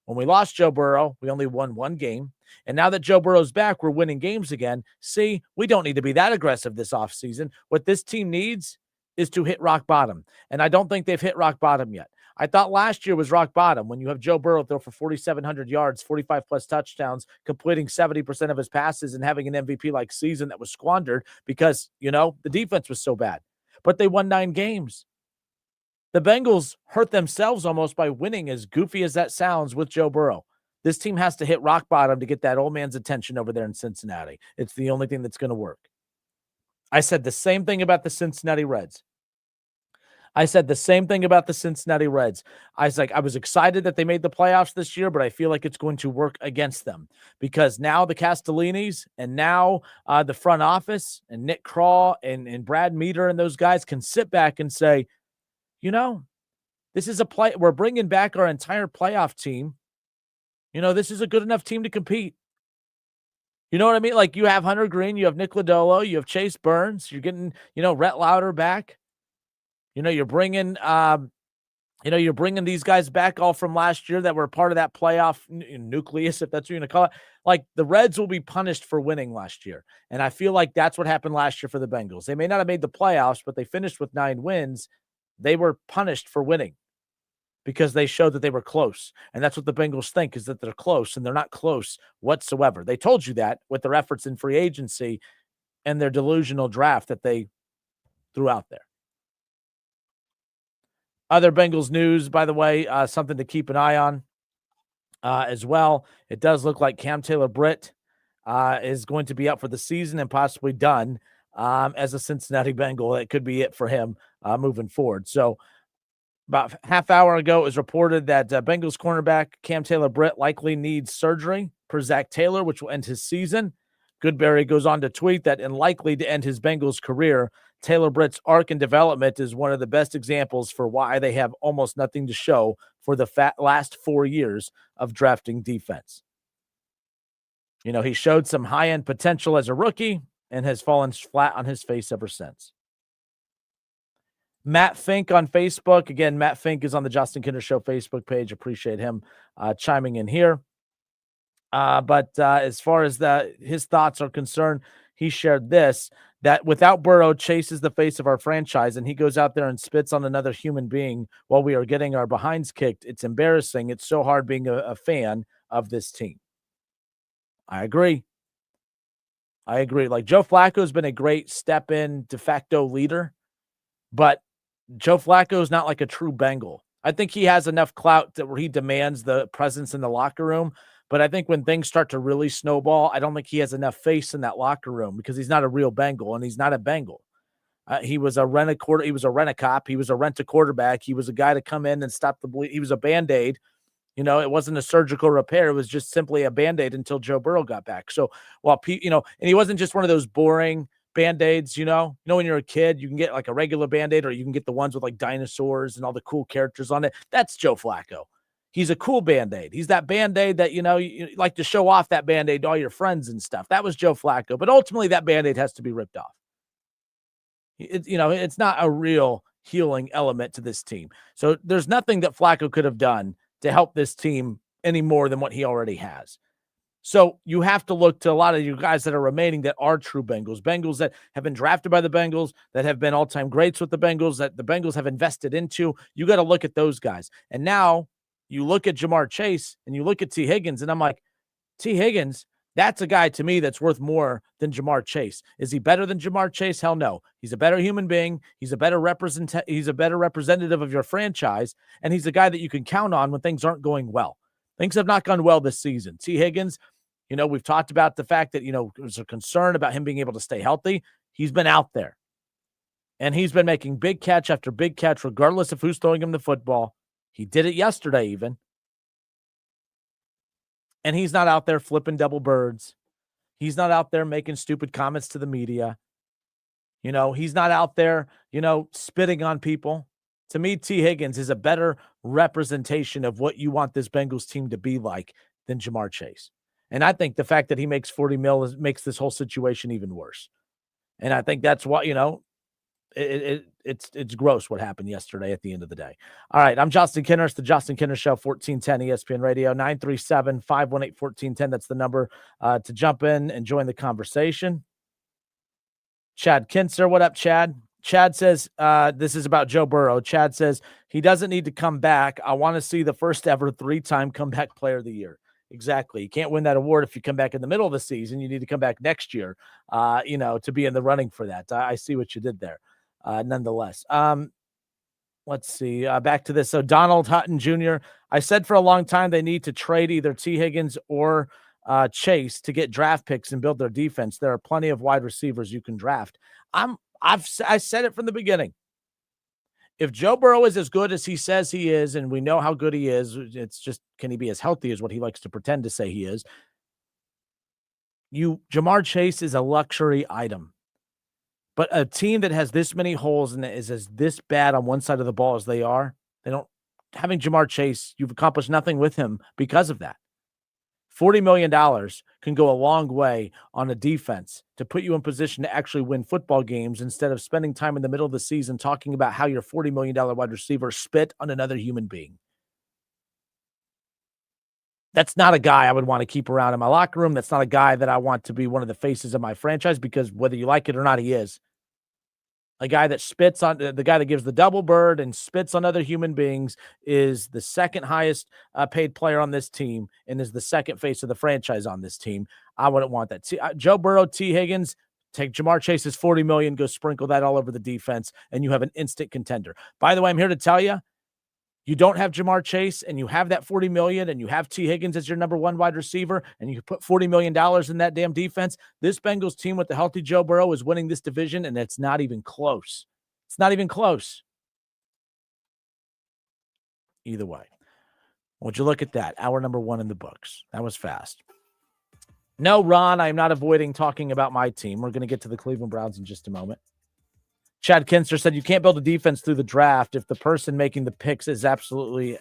When we lost Joe Burrow, we only won one game. And now that Joe Burrow's back, we're winning games again. See, we don't need to be that aggressive this offseason. What this team needs is to hit rock bottom. And I don't think they've hit rock bottom yet. I thought last year was rock bottom when you have Joe Burrow throw for 4,700 yards, 45-plus touchdowns, completing 70% of his passes, and having an MVP-like season that was squandered because, the defense was so bad. But they won 9 games. The Bengals hurt themselves almost by winning, as goofy as that sounds, with Joe Burrow. This team has to hit rock bottom to get that old man's attention over there in Cincinnati. It's the only thing that's going to work. I said the same thing about the Cincinnati Reds. I was excited that they made the playoffs this year, but I feel like it's going to work against them because now the Castellinis and now the front office and Nick Craw and Brad Meter and those guys can sit back and say, this is we're bringing back our entire playoff team. This is a good enough team to compete. You know what I mean? Like, you have Hunter Green, you have Nick Lodolo, you have Chase Burns, you're getting, Rhett Lauder back. You're bringing these guys back all from last year that were part of that playoff nucleus, if that's what you're going to call it. Like, the Reds will be punished for winning last year. And I feel like that's what happened last year for the Bengals. They may not have made the playoffs, but they finished with 9 wins. They were punished for winning because they showed that they were close. And that's what the Bengals think, is that they're close, and they're not close whatsoever. They told you that with their efforts in free agency and their delusional draft that they threw out there. Other Bengals news, by the way, something to keep an eye on as well. It does look like Cam Taylor-Britt is going to be out for the season and possibly done as a Cincinnati Bengal. That could be it for him moving forward. So about half hour ago, it was reported that Bengals cornerback Cam Taylor-Britt likely needs surgery per Zach Taylor, which will end his season. Goodberry goes on to tweet that, and likely to end his Bengals career. Taylor Britt's arc and development is one of the best examples for why they have almost nothing to show for the last 4 years of drafting defense. You know, he showed some high-end potential as a rookie and has fallen flat on his face ever since. Matt Fink on Facebook. Again, Matt Fink is on the Justin Kinder Show Facebook page. Appreciate him chiming in here. But as far as his thoughts are concerned, he shared this, that without Burrow, Chase is the face of our franchise, and he goes out there and spits on another human being while we are getting our behinds kicked. It's embarrassing. It's so hard being a fan of this team. I agree. Like, Joe Flacco has been a great step-in de facto leader, but Joe Flacco is not like a true Bengal. I think he has enough clout where he demands the presence in the locker room. But I think when things start to really snowball, I don't think he has enough face in that locker room because he's not a real Bengal, and he's not a Bengal. He was a rent-a-cop. He was a rent-a-quarterback. He was a guy to come in and stop the bleed. He was a Band-Aid. You know, it wasn't a surgical repair. It was just simply a Band-Aid until Joe Burrow got back. So while, and he wasn't just one of those boring Band-Aids, when you're a kid, you can get like a regular Band-Aid, or you can get the ones with like dinosaurs and all the cool characters on it. That's Joe Flacco. He's a cool Band-Aid. He's that Band-Aid that, you like to show off that Band-Aid to all your friends and stuff. That was Joe Flacco. But ultimately, that Band-Aid has to be ripped off. It's not a real healing element to this team. So there's nothing that Flacco could have done to help this team any more than what he already has. So you have to look to a lot of you guys that are remaining that are true Bengals that have been drafted by the Bengals, that have been all-time greats with the Bengals, that the Bengals have invested into. You got to look at those guys. And now you look at Jamar Chase and you look at T. Higgins, and I'm like, T. Higgins, that's a guy to me that's worth more than Jamar Chase. Is he better than Jamar Chase? Hell no. He's a better human being. He's a better representative of your franchise, and he's a guy that you can count on when things aren't going well. Things have not gone well this season. T. Higgins, we've talked about the fact that, there's a concern about him being able to stay healthy. He's been out there, and he's been making big catch after big catch, regardless of who's throwing him the football. He did it yesterday even. And he's not out there flipping double birds. He's not out there making stupid comments to the media. He's not out there, spitting on people. To me, T. Higgins is a better representation of what you want this Bengals team to be like than Jamar Chase. And I think the fact that he makes $40 million makes this whole situation even worse. And I think that's what, it's gross what happened yesterday at the end of the day. All right, I'm Justin Kinner. It's the Justin Kinner Show, 1410 ESPN Radio, 937-518-1410. That's the number to jump in and join the conversation. Chad Kinser, what up, Chad? Chad says, this is about Joe Burrow. Chad says, he doesn't need to come back. I want to see the first ever 3-time comeback player of the year. Exactly. You can't win that award if you come back in the middle of the season. You need to come back next year, to be in the running for that. I see what you did there. Nonetheless, let's see, back to this. So Donald Hutton Jr., I said for a long time they need to trade either T. Higgins or Chase to get draft picks and build their defense. There are plenty of wide receivers you can draft. I said it from the beginning. If Joe Burrow is as good as he says he is, and we know how good he is, it's just, can he be as healthy as what he likes to pretend to say he is? Jamar Chase is a luxury item. But a team that has this many holes and is as this bad on one side of the ball as they are, having Jamar Chase, you've accomplished nothing with him because of that. $40 million can go a long way on a defense to put you in position to actually win football games instead of spending time in the middle of the season talking about how your $40 million wide receiver spit on another human being. That's not a guy I would want to keep around in my locker room. That's not a guy that I want to be one of the faces of my franchise, because whether you like it or not, he is. A guy that spits on the guy that gives the double bird and spits on other human beings is the second highest paid player on this team and is the second face of the franchise on this team. I wouldn't want that. Joe Burrow, T. Higgins, take Jamar Chase's $40 million, go sprinkle that all over the defense, and you have an instant contender. By the way, I'm here to tell you, you don't have Jamar Chase and you have that $40 million and you have T. Higgins as your number one wide receiver and you put $40 million in that damn defense, this Bengals team with the healthy Joe Burrow is winning this division, and it's not even close. It's not even close. Either way. Would you look at that? Hour number 1 in the books. That was fast. No, Ron, I'm not avoiding talking about my team. We're going to get to the Cleveland Browns in just a moment. Chad Kinster said you can't build a defense through the draft if the person making the picks has absolutely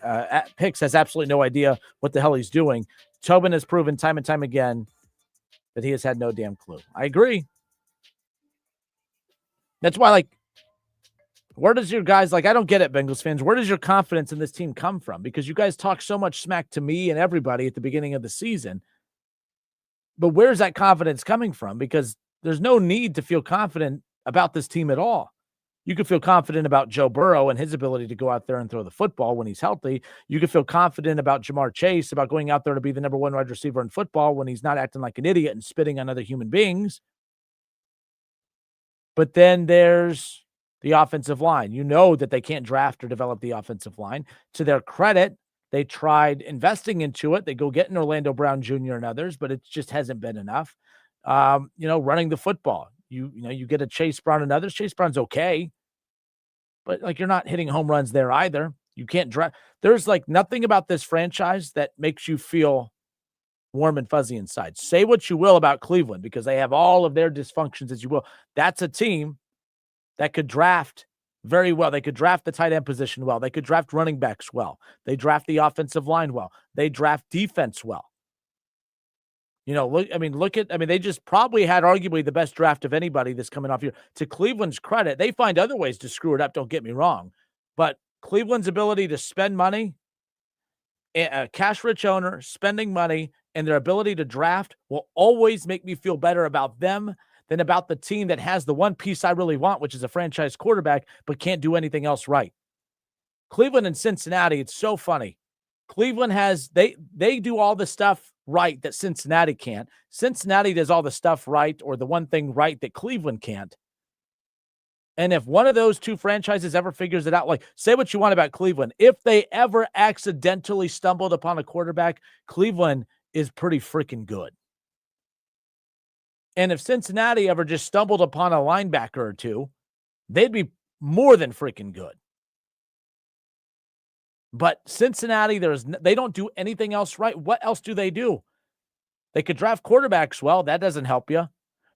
no idea what the hell he's doing. Tobin has proven time and time again that he has had no damn clue. I agree. That's why, like, where does your guys, like, I don't get it, Bengals fans. Where does your confidence in this team come from? Because you guys talk so much smack to me and everybody at the beginning of the season. But where's that confidence coming from? Because there's no need to feel confident about this team at all. You could feel confident about Joe Burrow and his ability to go out there and throw the football when he's healthy. You could feel confident about Jamar Chase, about going out there to be the number one wide receiver in football when he's not acting like an idiot and spitting on other human beings. But then there's the offensive line. You know that they can't draft or develop the offensive line. To their credit, they tried investing into it. They go getting Orlando Brown Jr. and others, but it just hasn't been enough. Running the football. You get a Chase Brown and others. Chase Brown's okay, but like you're not hitting home runs there either. You can't draft. There's like nothing about this franchise that makes you feel warm and fuzzy inside. Say what you will about Cleveland because they have all of their dysfunctions as you will. That's a team that could draft very well. They could draft the tight end position well. They could draft running backs well. They draft the offensive line well. They draft defense well. They just probably had arguably the best draft of anybody that's coming off here. To Cleveland's credit, they find other ways to screw it up, don't get me wrong. But Cleveland's ability to spend money, a cash-rich owner, spending money, and their ability to draft will always make me feel better about them than about the team that has the one piece I really want, which is a franchise quarterback, but can't do anything else right. Cleveland and Cincinnati, it's so funny. Cleveland they do all the stuff right that Cincinnati can't. Cincinnati does all the stuff right or the one thing right that Cleveland can't. And if one of those two franchises ever figures it out, like say what you want about Cleveland, if they ever accidentally stumbled upon a quarterback, Cleveland is pretty freaking good. And if Cincinnati ever just stumbled upon a linebacker or two, they'd be more than freaking good. But Cincinnati, they don't do anything else right. What else do they do? They could draft quarterbacks well. That doesn't help you.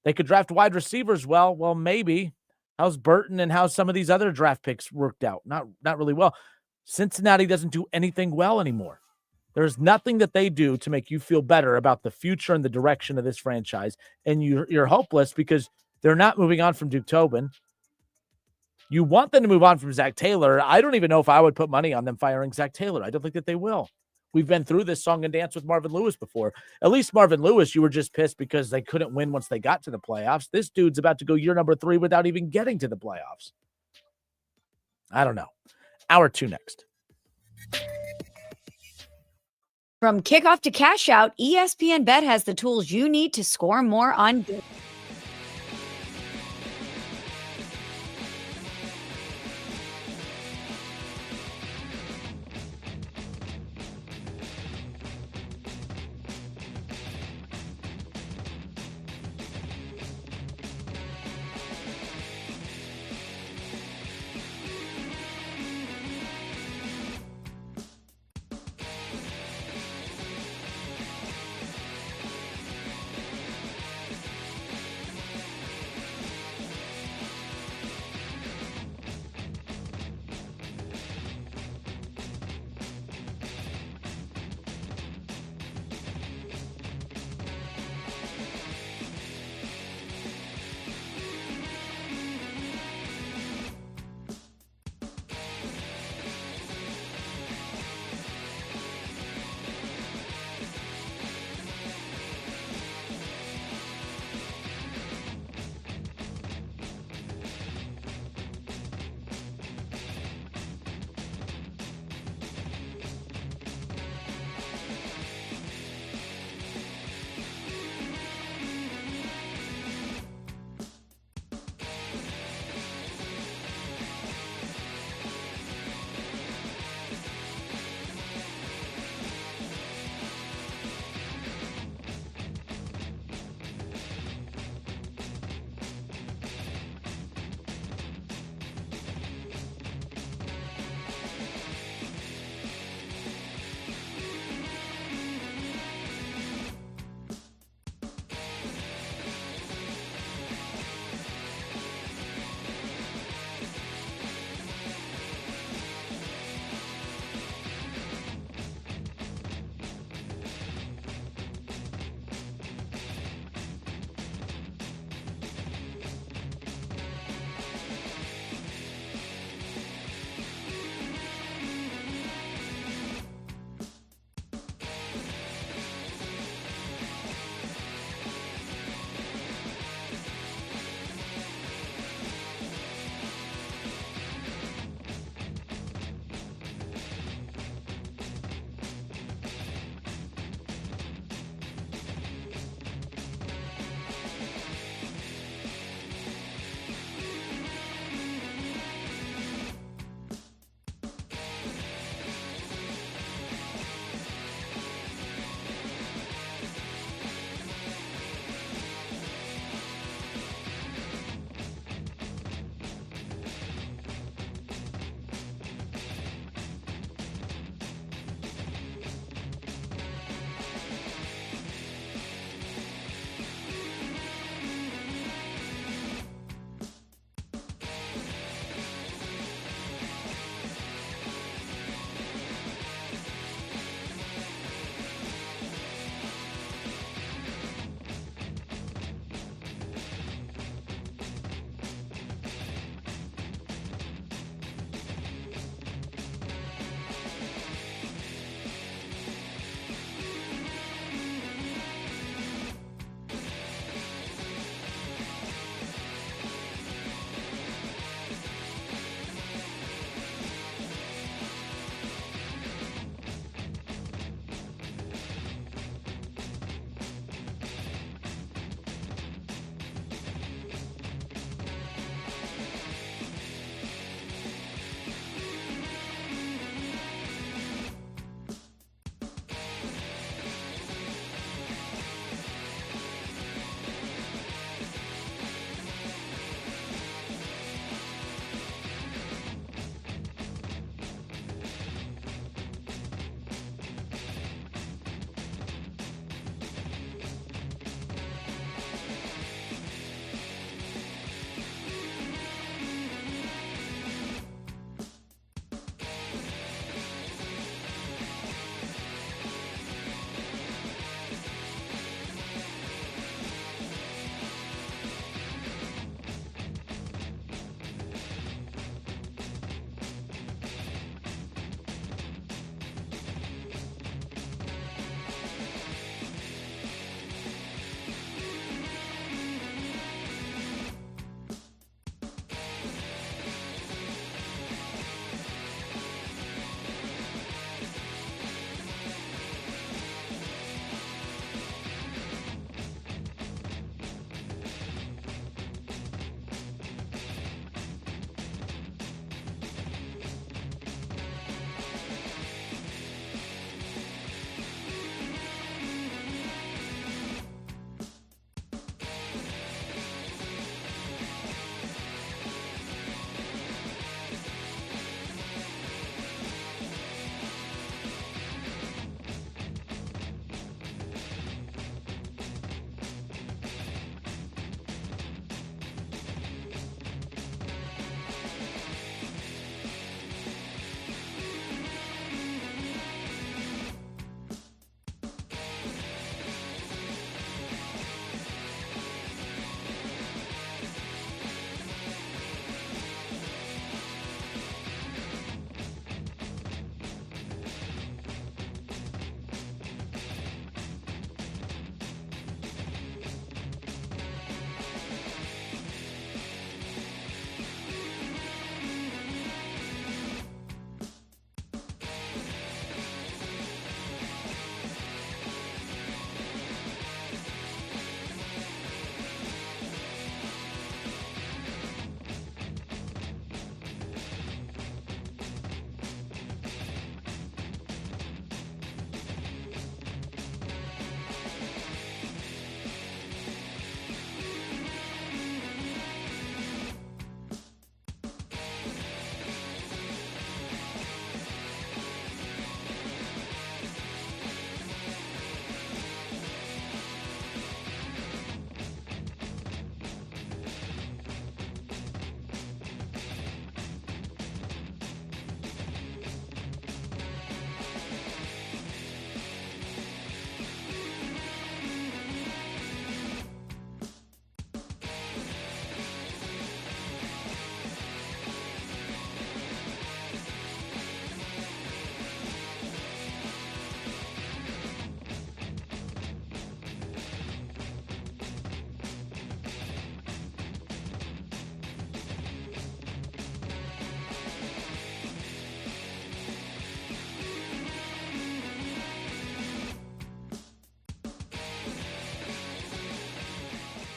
They could draft wide receivers well. Well, maybe. How's Burton and how's some of these other draft picks worked out? Not really well. Cincinnati doesn't do anything well anymore. There's nothing that they do to make you feel better about the future and the direction of this franchise. And you're hopeless because they're not moving on from Duke Tobin. You want them to move on from Zach Taylor. I don't even know if I would put money on them firing Zach Taylor. I don't think that they will. We've been through this song and dance with Marvin Lewis before. At least Marvin Lewis, you were just pissed because they couldn't win once they got to the playoffs. This dude's about to go year number 3 without even getting to the playoffs. I don't know. Hour 2 next. From kickoff to cash out, ESPN Bet has the tools you need to score more on.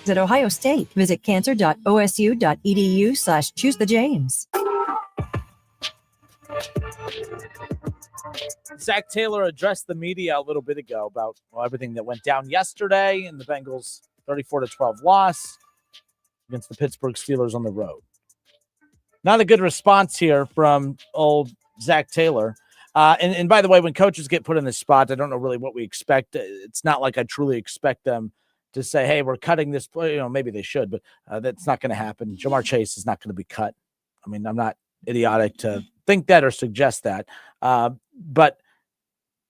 at Ohio State. Visit cancer.osu.edu/choosethejames. Zach Taylor addressed the media a little bit ago about everything that went down yesterday in the Bengals' 34-12 loss against the Pittsburgh Steelers on the road. Not a good response here from old Zach Taylor. And by the way, when coaches get put in this spot, I don't know really what we expect. It's not like I truly expect them to say, hey, we're cutting this play. You know, maybe they should, but that's not going to happen. Jamar Chase is not going to be cut. I mean, I'm not idiotic to think that or suggest that. But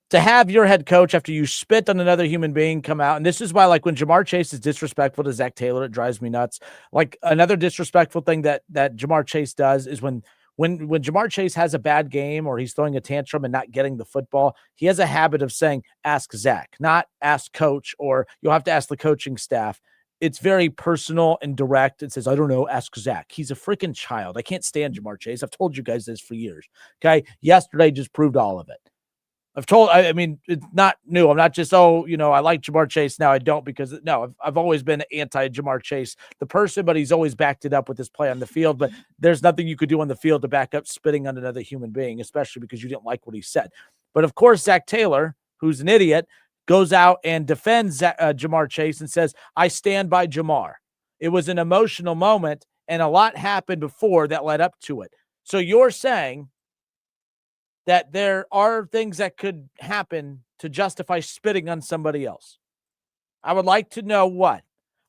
to have your head coach, after you spit on another human being, come out, and this is why, like, when Jamar Chase is disrespectful to Zach Taylor, it drives me nuts. Like, another disrespectful thing that Jamar Chase does is when Jamar Chase has a bad game or he's throwing a tantrum and not getting the football, he has a habit of saying, ask Zach, not ask coach, or you'll have to ask the coaching staff. It's very personal and direct. It says, I don't know, ask Zach. He's a freaking child. I can't stand Jamar Chase. I've told you guys this for years. Okay. Yesterday just proved all of it. I mean, it's not new. I'm not just, I like Jamar Chase. Now I don't, because no, I've always been anti Jamar Chase, the person, but he's always backed it up with his play on the field. But there's nothing you could do on the field to back up spitting on another human being, especially because you didn't like what he said. But of course, Zach Taylor, who's an idiot, goes out and defends Jamar Chase and says, I stand by Jamar. It was an emotional moment, and a lot happened before that led up to it. So you're saying that there are things that could happen to justify spitting on somebody else. I would like to know what.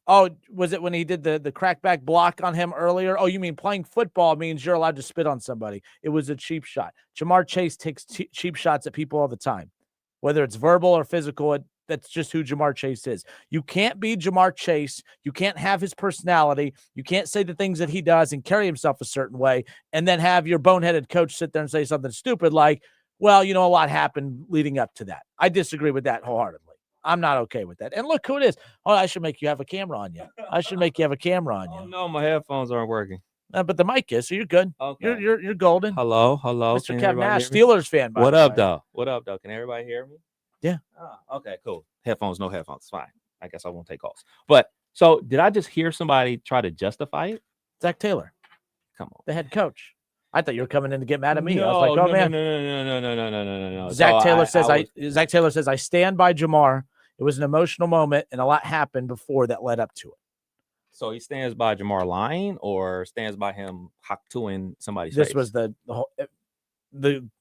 Oh, was it when he did the crackback block on him earlier? Oh, you mean playing football means you're allowed to spit on somebody. It was a cheap shot. Jamar Chase takes cheap shots at people all the time, whether it's verbal or physical. That's just who Jamar Chase is. You can't be Jamar Chase. You can't have his personality. You can't say the things that he does and carry himself a certain way, and then have your boneheaded coach sit there and say something stupid like, well, a lot happened leading up to that. I disagree with that wholeheartedly. I'm not okay with that. And look who it is. Oh, I should make you have a camera on you. I should make you have a camera on you. Oh, no, my headphones aren't working. But the mic is, so you're good. Okay. You're golden. Hello. Mr. Can Kev everybody Nash, hear me? Steelers fan. By What the up, way. though? What up, though? Can everybody hear me? Yeah. Oh, okay, cool. Headphones, no headphones. It's fine. I guess I won't take calls. But so did I just hear somebody try to justify it? Zach Taylor. Come on. The head coach. I thought you were coming in to get mad at me. No, I was like, oh, man. No. Zach Taylor says, I stand by Jamar. It was an emotional moment, and a lot happened before that led up to it. So he stands by Jamar lying, or stands by him hak-toing somebody's This face? was the whole.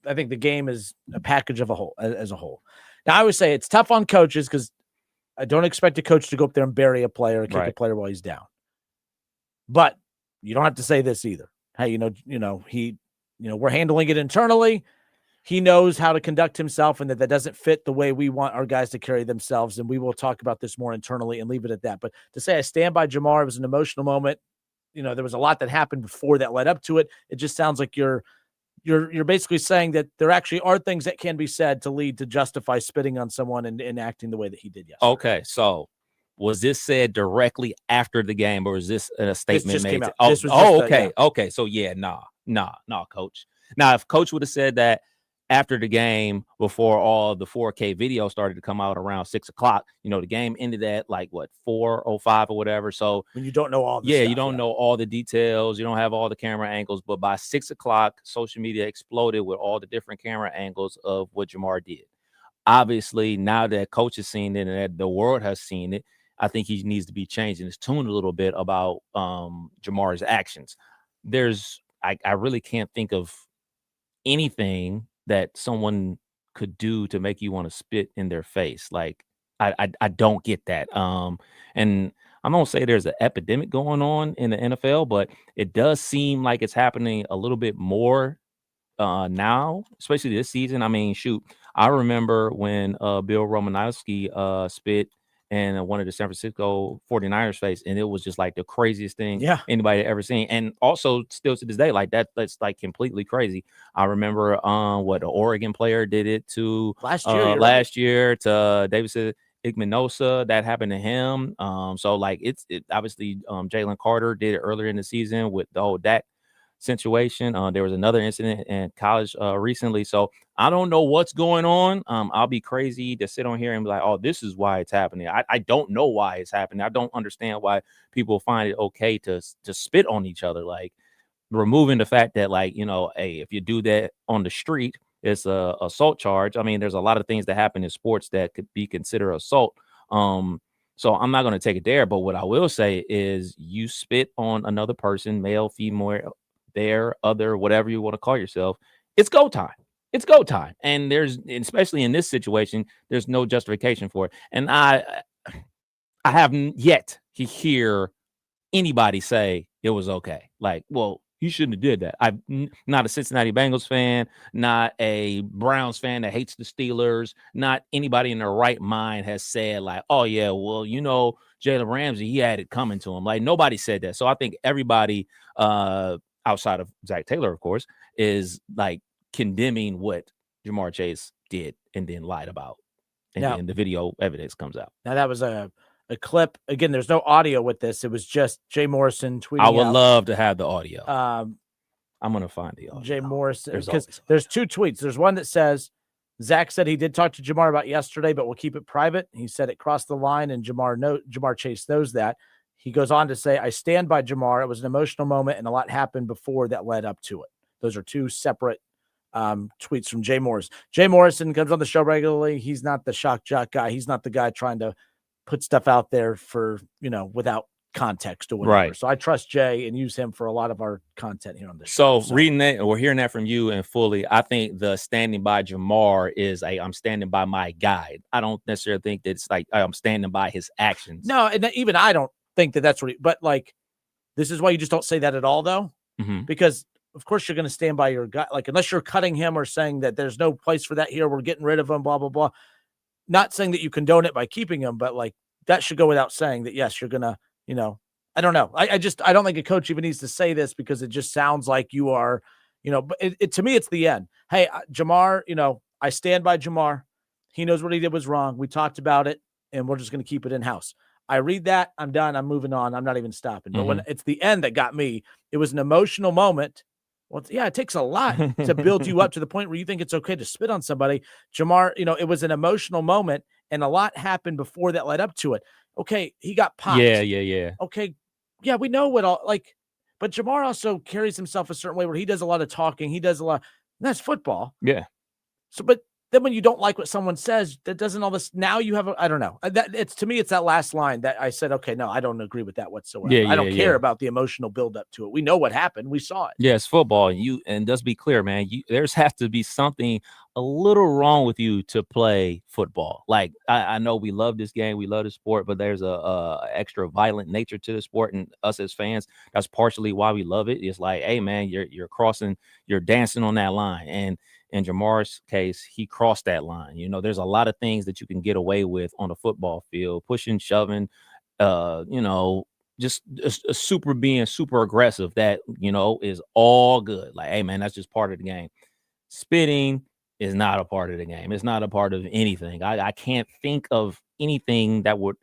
I think the game is a package of as a whole. Now, I would say it's tough on coaches because I don't expect a coach to go up there and bury a player or kick a player while he's down. But you don't have to say this either. Hey, we're handling it internally. He knows how to conduct himself, and that doesn't fit the way we want our guys to carry themselves. And we will talk about this more internally and leave it at that. But to say I stand by Jamar, it was an emotional moment. There was a lot that happened before that led up to it. It just sounds like you're basically saying that there actually are things that can be said to lead to justify spitting on someone and acting the way that he did yesterday. Okay, so was this said directly after the game, or is this a statement made? Okay. So yeah, nah, coach. Now, if coach would have said that after the game, before all the 4K video started to come out around 6:00, the game ended at like 4:05 or whatever. So when you don't know all the stuff, you don't know all the details, you don't have all the camera angles, but by 6:00, social media exploded with all the different camera angles of what Jamar did. Obviously, now that coach has seen it and that the world has seen it, I think he needs to be changing his tune a little bit about Jamar's actions. I really can't think of anything that someone could do to make you want to spit in their face. Like, I don't get that. And I'm gonna say there's an epidemic going on in the NFL, but it does seem like it's happening a little bit more now, especially this season. I mean, shoot, I remember when Bill Romanowski spit in one of the San Francisco 49ers face, and it was just like the craziest thing anybody had ever seen. And also still to this day, like that's like completely crazy. I remember what an Oregon player did it to last year to Davidson Igminosa. That happened to him. So like it obviously Jalen Carter did it earlier in the season with the whole Dak situation. There was another incident in college recently. So I don't know what's going on. I'll be crazy to sit on here and be like, oh, this is why it's happening. I don't know why it's happening. I don't understand why people find it okay to spit on each other. Like, removing the fact that, like, hey, if you do that on the street, it's a assault charge. I mean, there's a lot of things that happen in sports that could be considered assault. So I'm not going to take it there. But what I will say is, you spit on another person, male, female, their, other, whatever you want to call yourself, it's go time. It's go time. And especially in this situation, there's no justification for it. And I haven't yet to hear anybody say it was okay. Like, well, you shouldn't have did that. I'm not a Cincinnati Bengals fan, not a Browns fan that hates the Steelers, not anybody in their right mind has said like, oh yeah, well, Jalen Ramsey, he had it coming to him. Like, nobody said that. So I think everybody outside of Zach Taylor, of course, is like condemning what Jamar Chase did and then lied about. And then the video evidence comes out. Now that was a clip. Again, there's no audio with this. It was just Jay Morrison tweeting. I would love to have the audio. I'm going to find the audio. Jay Morrison, because there's two tweets. There's one that says, Zach said he did talk to Jamar about yesterday, but we'll keep it private. He said it crossed the line, and Jamar Chase knows that. He goes on to say, I stand by Jamar. It was an emotional moment, and a lot happened before that led up to it. Those are two separate tweets from Jay Morrison. Jay Morrison comes on the show regularly. He's not the shock jock guy. He's not the guy trying to put stuff out there for, without context or whatever. Right. So I trust Jay and use him for a lot of our content here on the show. So reading that or hearing that from you and fully, I think the standing by Jamar is I'm standing by my guy. I don't necessarily think that it's like I'm standing by his actions. No, and even I don't think that that's what but like, this is why you just don't say that at all though. Mm-hmm. Because of course you're going to stand by your guy. Like, unless you're cutting him or saying that there's no place for that here, we're getting rid of him, blah, blah, blah. Not saying that you condone it by keeping him, but like that should go without saying that, yes, you're going to, I don't know. I don't think a coach even needs to say this because it just sounds like you are, but to me, it's the end. Hey, Jamar, I stand by Jamar. He knows what he did was wrong. We talked about it and we're just going to keep it in house. I read that. I'm done. I'm moving on. I'm not even stopping. But when it's the end that got me, it was an emotional moment. Well, yeah, it takes a lot to build you up to the point where you think it's okay to spit on somebody. Jamar, it was an emotional moment and a lot happened before that led up to it. Okay, he got popped. Yeah. Okay, yeah, we know what but Jamar also carries himself a certain way where he does a lot of talking. He does a lot. That's football. Yeah. So, but then when you don't like what someone says, that doesn't all this. Now you have I don't know. To me, it's that last line that I said, okay, no, I don't agree with that whatsoever. I don't care about the emotional buildup to it. We know what happened. We saw it. Yeah, it's football. And let's be clear, man. There's has to be something a little wrong with you to play football. Like I know we love this game, we love the sport, but there's a extra violent nature to the sport, and us as fans, that's partially why we love it. It's like, hey, man, you're crossing, you're dancing on that line, and in Jamar's case, he crossed that line. There's a lot of things that you can get away with on a football field, pushing, shoving, just being super aggressive. That, is all good. Like, hey, man, that's just part of the game. Spitting is not a part of the game. It's not a part of anything. I can't think of anything that would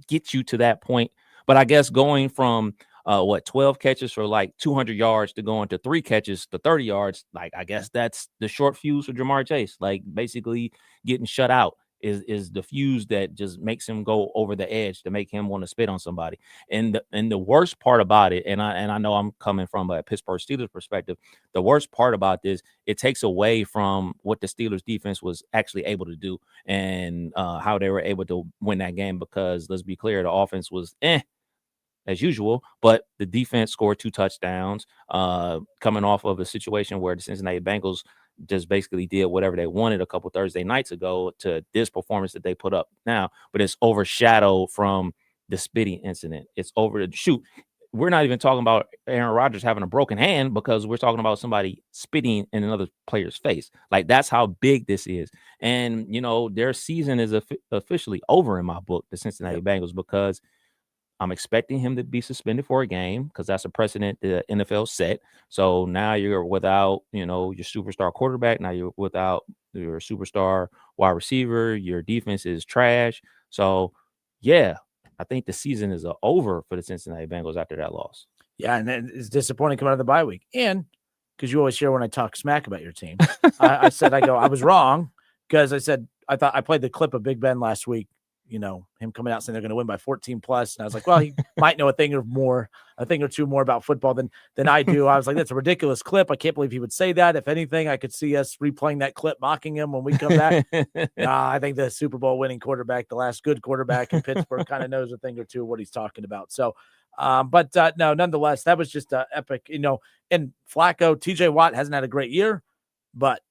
get you to that point. But I guess going from 12 catches for like 200 yards to going to 3 catches to 30 yards. Like, I guess that's the short fuse for Jamar Chase. Like, basically getting shut out is the fuse that just makes him go over the edge to make him want to spit on somebody. And the worst part about it, and I know I'm coming from a Pittsburgh Steelers perspective, the worst part about this, it takes away from what the Steelers defense was actually able to do and how they were able to win that game, because let's be clear, the offense was as usual, but the defense scored 2 touchdowns, coming off of a situation where the Cincinnati Bengals just basically did whatever they wanted a couple Thursday nights ago to this performance that they put up now. But it's overshadowed from the spitting incident. It's over the shoot. We're not even talking about Aaron Rodgers having a broken hand, because we're talking about somebody spitting in another player's face. Like, that's how big this is. And, their season is officially over in my book, the Cincinnati Bengals, because I'm expecting him to be suspended for a game, because that's a precedent the NFL set. So now you're without, your superstar quarterback. Now you're without your superstar wide receiver. Your defense is trash. So, yeah, I think the season is over for the Cincinnati Bengals after that loss. Yeah, and then it's disappointing coming out of the bye week. And because you always hear when I talk smack about your team, I said, I was wrong because I said, I thought I played the clip of Big Ben last week, him coming out saying they're going to win by 14 plus. And I was like, well, he might know a thing or two more about football than I do. I was like, that's a ridiculous clip. I can't believe he would say that. If anything, I could see us replaying that clip, mocking him when we come back. I think the Super Bowl winning quarterback, the last good quarterback in Pittsburgh, kind of knows a thing or two of what he's talking about. So, but no, nonetheless, that was just epic, and Flacco, TJ Watt hasn't had a great year, but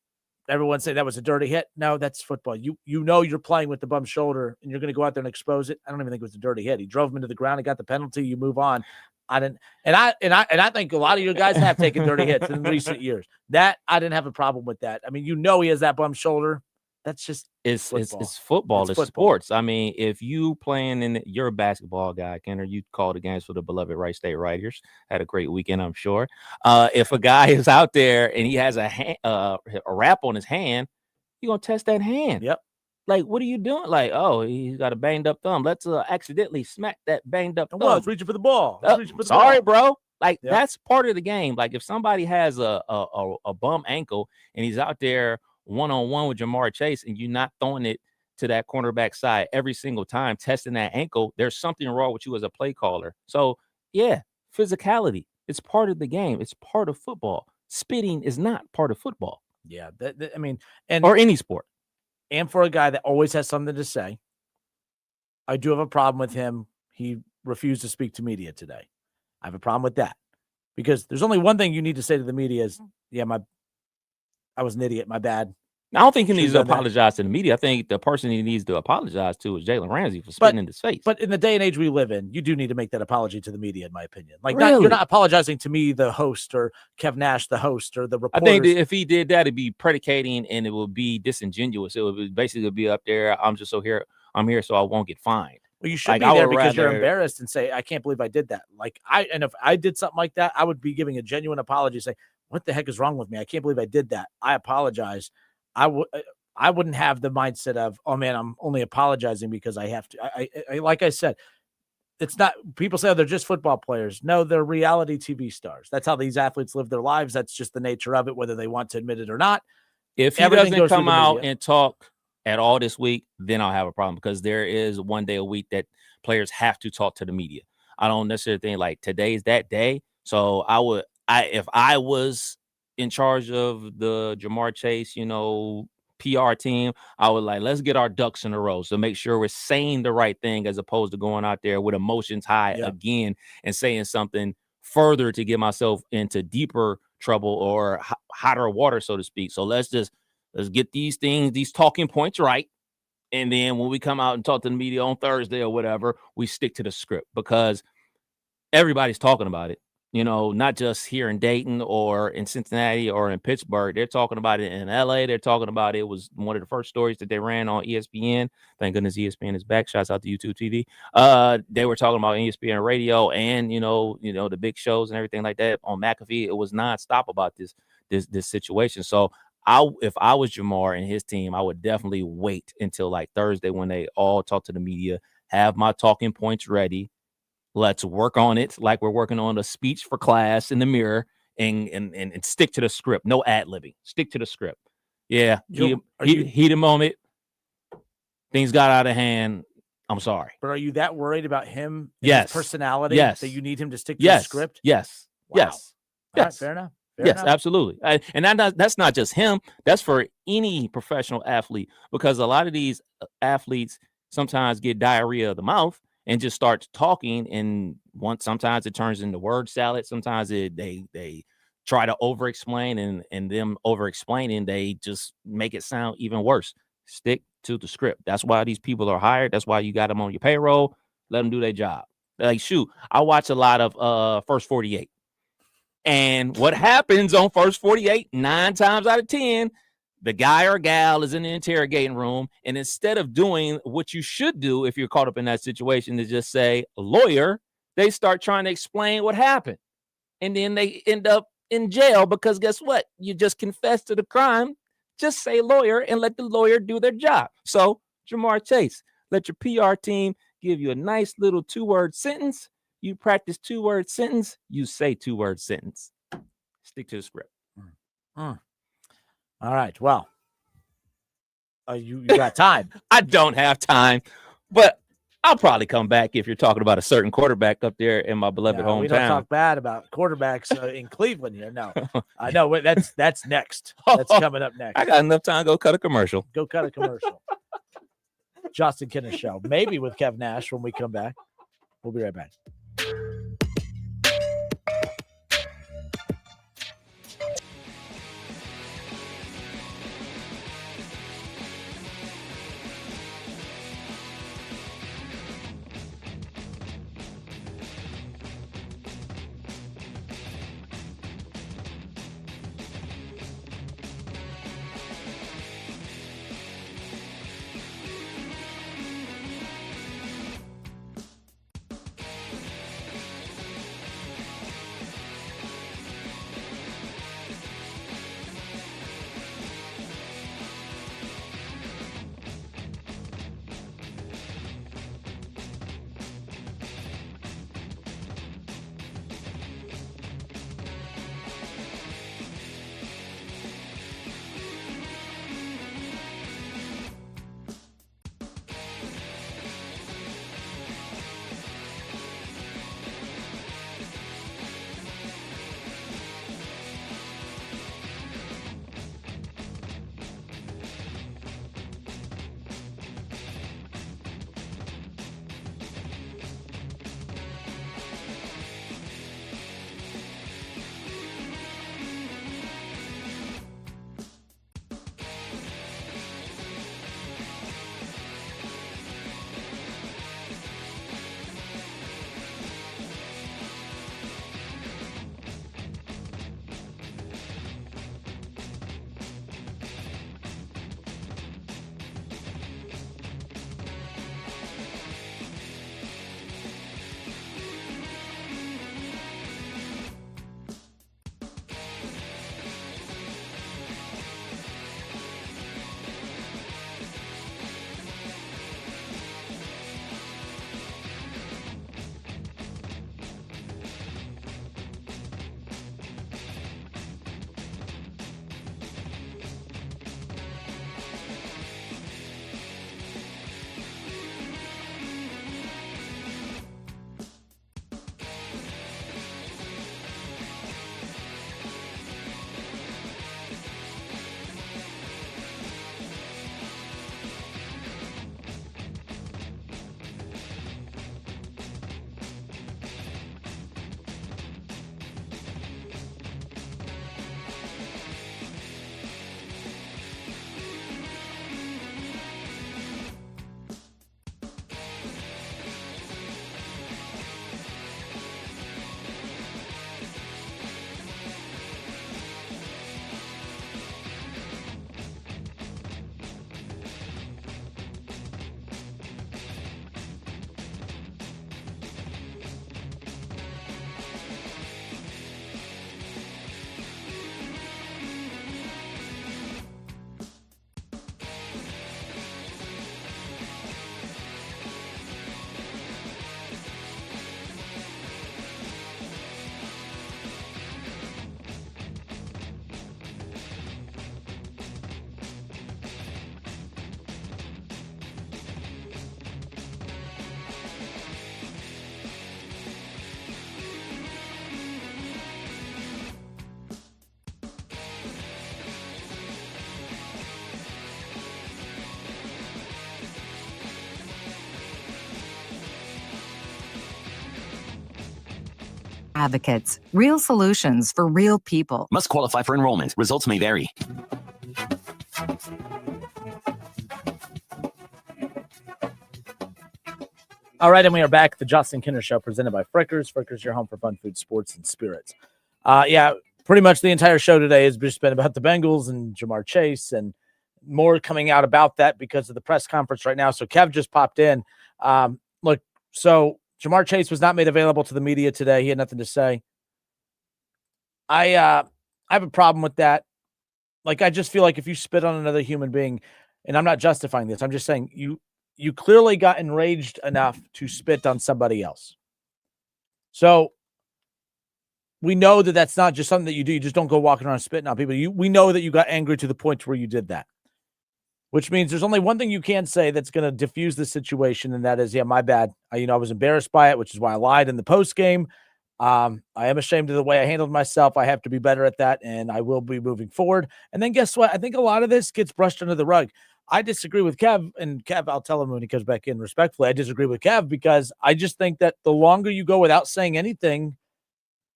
everyone say that was a dirty hit. No, that's football. You're playing with the bum shoulder and you're going to go out there and expose it. I don't even think it was a dirty hit. He drove him into the ground and got the penalty. You move on. I didn't, and I think a lot of your guys have taken dirty hits in recent years. That I didn't have a problem with that. I mean, he has that bum shoulder. That's just It's football. it's football. It's It's football. sports. I mean, if you playing you're a basketball guy, Kenner, you call the games for the beloved Wright State Riders. Had a great weekend, I'm sure. If a guy is out there and he has a wrap on his hand, you're gonna test that hand. Yep. Like, what are you doing? Like, oh, he's got a banged up thumb. Let's accidentally smack that banged up thumb. Well, it's reaching for the ball. Sorry, bro. Like, Yep. that's part of the game. Like, if somebody has a bum ankle and he's out there one-on-one with Jamar Chase and you're not throwing it to that cornerback side every single time, testing that ankle, there's something wrong with you as a play caller. So, yeah, physicality. It's part of the game. It's part of football. Spitting is not part of football. Yeah. I mean, and or any sport. And for a guy that always has something to say, I do have a problem with him. He refused to speak to media today. I have a problem with that because there's only one thing you need to say to the media is, yeah, I was an idiot. My bad. I don't think he needs to Should've done that. apologize to the media. I think the person he needs to apologize to is Jalen Ramsey for spitting in his face. But in the day and age we live in, you do need to make that apology to the media, in my opinion. Like, Really? you're not apologizing to me, the host, or Kev Nash, the host, or the I reporter. think that if he did that, it'd be predicating and it would be disingenuous. It would basically be up there. I'm here so I won't get fined. Well, you should Like, be I there would because you're rather- embarrassed and say, I can't believe I did that. And if I did something like that, I would be giving a genuine apology, say, what the heck is wrong with me? I can't believe I did that. I apologize. I wouldn't have the mindset of, oh man, I'm only apologizing because I have to. I like I said, it's not, people say, oh, they're just football players. No, they're reality TV stars. That's how these athletes live their lives. That's just the nature of it, whether they want to admit it or not. If he Everything doesn't goes through come the out media. and talk at all this week, then I'll have a problem because there is one day a week that players have to talk to the media. I don't necessarily think like today's that day. So if I was in charge of the Jamar Chase, PR team, I would let's get our ducks in a row. So make sure we're saying the right thing as opposed to going out there with emotions high again and saying something further to get myself into deeper trouble or hotter water, so to speak. So let's get these talking points right. And then when we come out and talk to the media on Thursday or whatever, we stick to the script because everybody's talking about it. Not just here in Dayton or in Cincinnati or in Pittsburgh. They're talking about it in LA. They're talking about it was one of the first stories that they ran on ESPN. Thank goodness ESPN is back. Shouts out to YouTube TV. They were talking about ESPN radio and the big shows and everything like that on McAfee. It was nonstop about this situation. So if I was Jamar and his team, I would definitely wait until Thursday when they all talk to the media, have my talking points ready. Let's work on it like we're working on a speech for class in the mirror and stick to the script. No ad-libbing. Stick to the script. Yeah. Heat a moment. Things got out of hand. I'm sorry. But are you that worried about him and Yes. his personality Yes. that you need him to stick to the script? Yes. Wow. Yes. All right, Yes. fair enough. Yes, absolutely. And that's not just him. That's for any professional athlete because a lot of these athletes sometimes get diarrhea of the mouth and just start talking. And sometimes it turns into word salad. Sometimes they try to over-explain and them over-explaining, they just make it sound even worse. Stick to the script. That's why these people are hired. That's why you got them on your payroll. Let them do their job. Shoot, I watch a lot of First 48. And what happens on First 48, 9 times out of 10, the guy or gal is in the interrogating room. And instead of doing what you should do if you're caught up in that situation to just say, lawyer, they start trying to explain what happened. And then they end up in jail because guess what? You just confessed to the crime. Just say lawyer and let the lawyer do their job. So, Jamar Chase, let your PR team give you a nice little 2-word sentence. You practice 2-word sentence, you say 2-word sentence. Stick to the script. All right. Well, you got time. I don't have time, but I'll probably come back if you're talking about a certain quarterback up there in my beloved No, we don't hometown. talk bad about quarterbacks in Cleveland here. No, I know that's next. That's coming up next. I got enough time to go cut a commercial. Go cut a commercial. Justin Kinner Show, maybe with Kev Nash when we come back. We'll be right back. Advocates, real solutions for real people. Must qualify for enrollment. Results may vary. All right, and we are back at the Justin Kinner Show, presented by Frickers. Frickers, your home for fun, food, sports, and spirits. Yeah, pretty much the entire show today has just been about the Bengals and Jamar Chase, and more coming out about that because of the press conference right now. So Kev just popped in. Look, so Jamar Chase was not made available to the media today. He had nothing to say. I have a problem with that. Like, I just feel like if you spit on another human being, and I'm not justifying this, I'm just saying you clearly got enraged enough to spit on somebody else. So we know that that's not just something that you do. You just don't go walking around spitting on people. We know that you got angry to the point where you did that, which means there's only one thing you can say that's going to diffuse the situation, and that is, yeah, my bad. I was embarrassed by it, which is why I lied in the post game. I am ashamed of the way I handled myself. I have to be better at that, and I will be moving forward. And then guess what? I think a lot of this gets brushed under the rug. I disagree with Kev, and Kev, I'll tell him when he comes back in respectfully. I disagree with Kev because I just think that the longer you go without saying anything,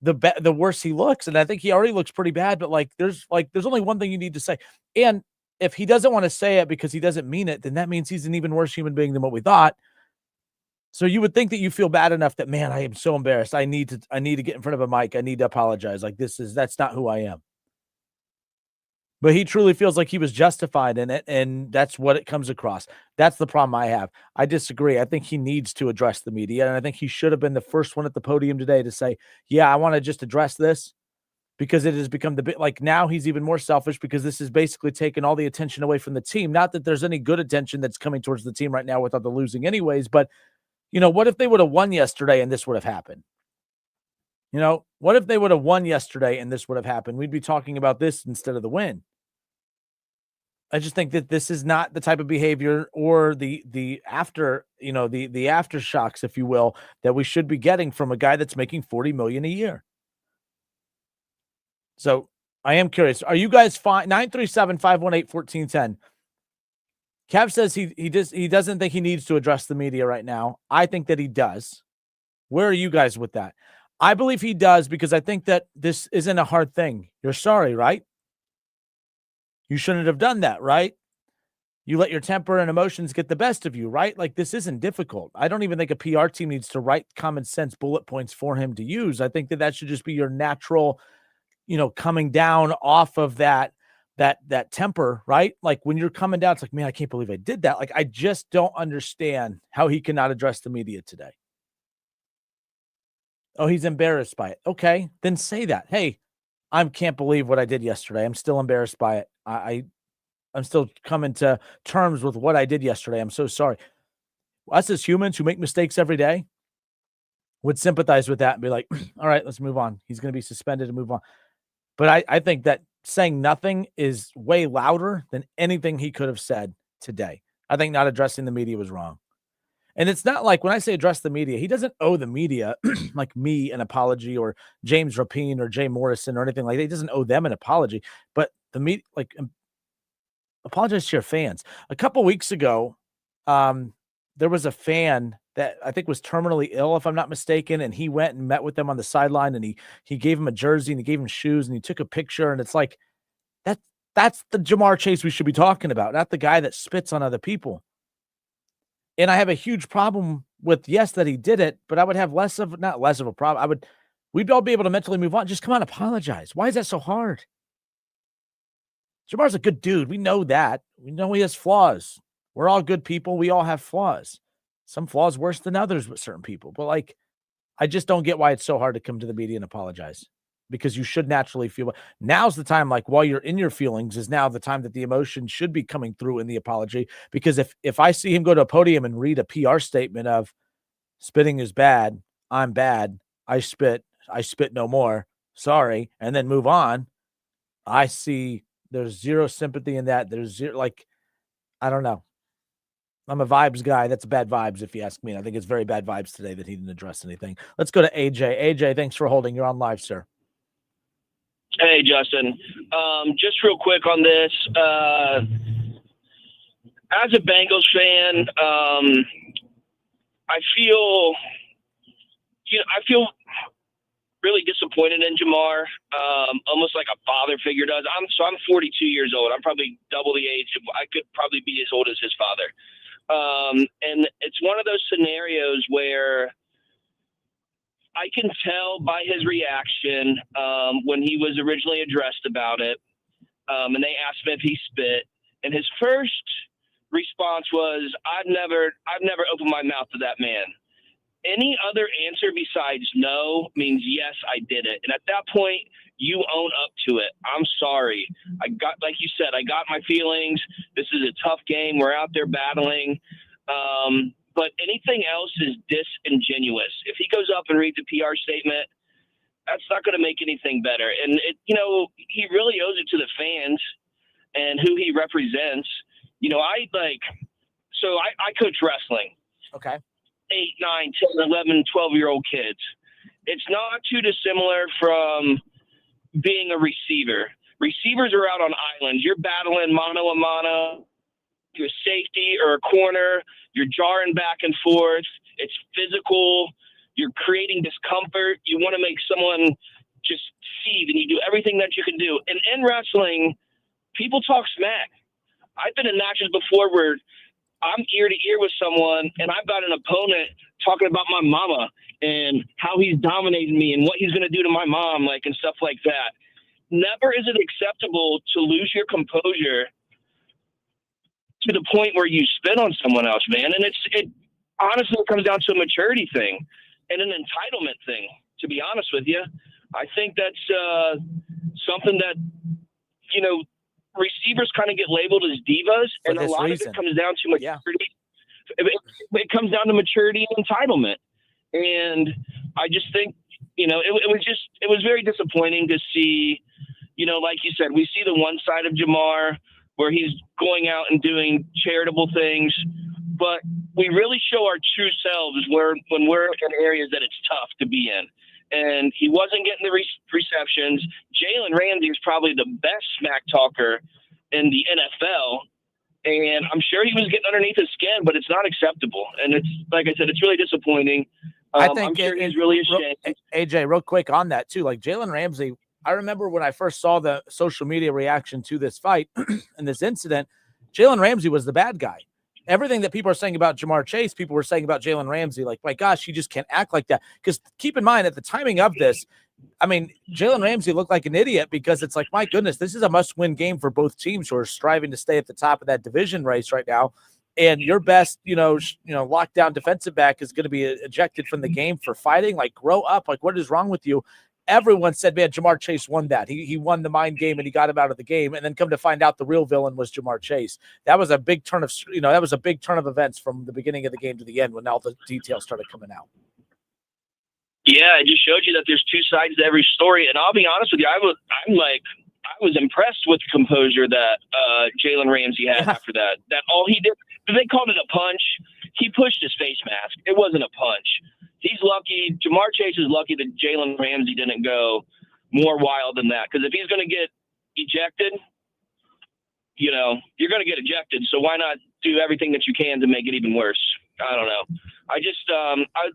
the worse he looks. And I think he already looks pretty bad, but there's only one thing you need to say. And if he doesn't want to say it because he doesn't mean it, then that means he's an even worse human being than what we thought. So you would think that you feel bad enough that, man, I am so embarrassed. I need to get in front of a mic. I need to apologize. That's not who I am. But he truly feels like he was justified in it, and that's what it comes across. That's the problem I have. I disagree. I think he needs to address the media, and I think he should have been the first one at the podium today to say, yeah, I want to just address this, because it has become the bit like now he's even more selfish because this is basically taking all the attention away from the team. Not that there's any good attention that's coming towards the team right now without the losing anyways, but what if they would have won yesterday and this would have happened? What if they would have won yesterday and this would have happened? We'd be talking about this instead of the win. I just think that this is not the type of behavior or the after, the aftershocks, if you will, that we should be getting from a guy that's making $40 million a year. So I am curious. Are you guys fine? 937-518-1410. Kev says he doesn't think he needs to address the media right now. I think that he does. Where are you guys with that? I believe he does because I think that this isn't a hard thing. You're sorry, right? You shouldn't have done that, right? You let your temper and emotions get the best of you, right? This isn't difficult. I don't even think a PR team needs to write common sense bullet points for him to use. I think that should just be your natural, coming down off of that temper, right? When you're coming down, it's like, man, I can't believe I did that. I just don't understand how he cannot address the media today. Oh, he's embarrassed by it. Okay, then say that. Hey, I can't believe what I did yesterday. I'm still embarrassed by it. I'm still coming to terms with what I did yesterday. I'm so sorry. Us as humans who make mistakes every day would sympathize with that and be like, all right, let's move on. He's going to be suspended and move on. But I think that saying nothing is way louder than anything he could have said today. I think not addressing the media was wrong. And it's not like when I say address the media, he doesn't owe the media like me an apology or James Rapine or Jay Morrison or anything like that. He doesn't owe them an apology, but the media, apologize to your fans. A couple weeks ago, there was a fan that I think was terminally ill, if I'm not mistaken, and he went and met with them on the sideline, and he gave him a jersey and he gave him shoes and he took a picture, and it's like that's the Jamar Chase we should be talking about, not the guy that spits on other people. And I have a huge problem with, yes, that he did it, but I would have not less of a problem. We'd all be able to mentally move on. Just come on, apologize. Why is that so hard? Jamar's a good dude. We know that. We know he has flaws. We're all good people. We all have flaws. Some flaws worse than others with certain people. But I just don't get why it's so hard to come to the media and apologize, because you should naturally feel. Now's the time, while you're in your feelings, is now the time that the emotion should be coming through in the apology. Because if I see him go to a podium and read a PR statement of spitting is bad, I'm bad, I spit no more, sorry, and then move on, I see there's zero sympathy in that. There's zero, I don't know. I'm a vibes guy. That's bad vibes, if you ask me. I think it's very bad vibes today that he didn't address anything. Let's go to AJ. AJ, thanks for holding. You're on live, sir. Hey, Justin. Just real quick on this. As a Bengals fan, I feel really disappointed in Jamar, almost like a father figure does. I'm 42 years old. I'm probably double the age. I could probably be as old as his father. And it's one of those scenarios where I can tell by his reaction when he was originally addressed about it, and they asked him if he spit, and his first response was, "I've never opened my mouth to that man." Any other answer besides no means yes, I did it. And at that point, you own up to it. I'm sorry. Like you said, I got my feelings. This is a tough game. We're out there battling. but anything else is disingenuous. If he goes up and reads a PR statement, that's not going to make anything better. And he really owes it to the fans and who he represents. I coach wrestling. Okay. 8, 9, 10, 11, 12-year-old kids. It's not too dissimilar from being a receiver. Receivers are out on islands. You're battling mano a mano, your safety or a corner. You're jarring back and forth. It's physical. You're creating discomfort. You want to make someone just seethe, and you do everything that you can do. And in wrestling, people talk smack. I've been in matches before where I'm ear to ear with someone, and I've got an opponent talking about my mama and how he's dominating me and what he's going to do to my mom, and stuff like that. Never is it acceptable to lose your composure to the point where you spit on someone else, man. And it honestly comes down to a maturity thing and an entitlement thing, to be honest with you. I think that's something that, receivers kind of get labeled as divas, and a lot of it comes down to maturity. Yeah. It comes down to maturity and entitlement. And I just think, it was very disappointing to see, like you said, we see the one side of Jamar where he's going out and doing charitable things, but we really show our true selves when we're in areas that it's tough to be in. And he wasn't getting the receptions. Jalen Ramsey is probably the best smack talker in the NFL. And I'm sure he was getting underneath his skin, but it's not acceptable. And it's, like I said, it's really disappointing. I think I'm sure he's really ashamed. AJ, real quick on that too, like Jalen Ramsey, I remember when I first saw the social media reaction to this fight and this incident, Jalen Ramsey was the bad guy. Everything that people are saying about Jamar Chase, people were saying about Jalen Ramsey. Like, my gosh, you just can't act like that. Because keep in mind, at the timing of this, I mean, Jalen Ramsey looked like an idiot because it's like, my goodness, this is a must-win game for both teams who are striving to stay at the top of that division race right now. And your best, lockdown defensive back is going to be ejected from the game for fighting. Like, grow up. Like, what is wrong with you? Everyone said, man, Jamar Chase won that. He won the mind game and he got him out of the game. And then come to find out the real villain was Jamar Chase. That was a big turn of, events from the beginning of the game to the end when all the details started coming out. Yeah, it just showed you that there's two sides to every story. And I'll be honest with you, I was impressed with the composure that Jalen Ramsey had after that. That all he did, they called it a punch. He pushed his face mask. It wasn't a punch. He's lucky. Jamar Chase is lucky that Jalen Ramsey didn't go more wild than that. Because if he's going to get ejected, you're going to get ejected. So why not do everything that you can to make it even worse? I don't know. I just,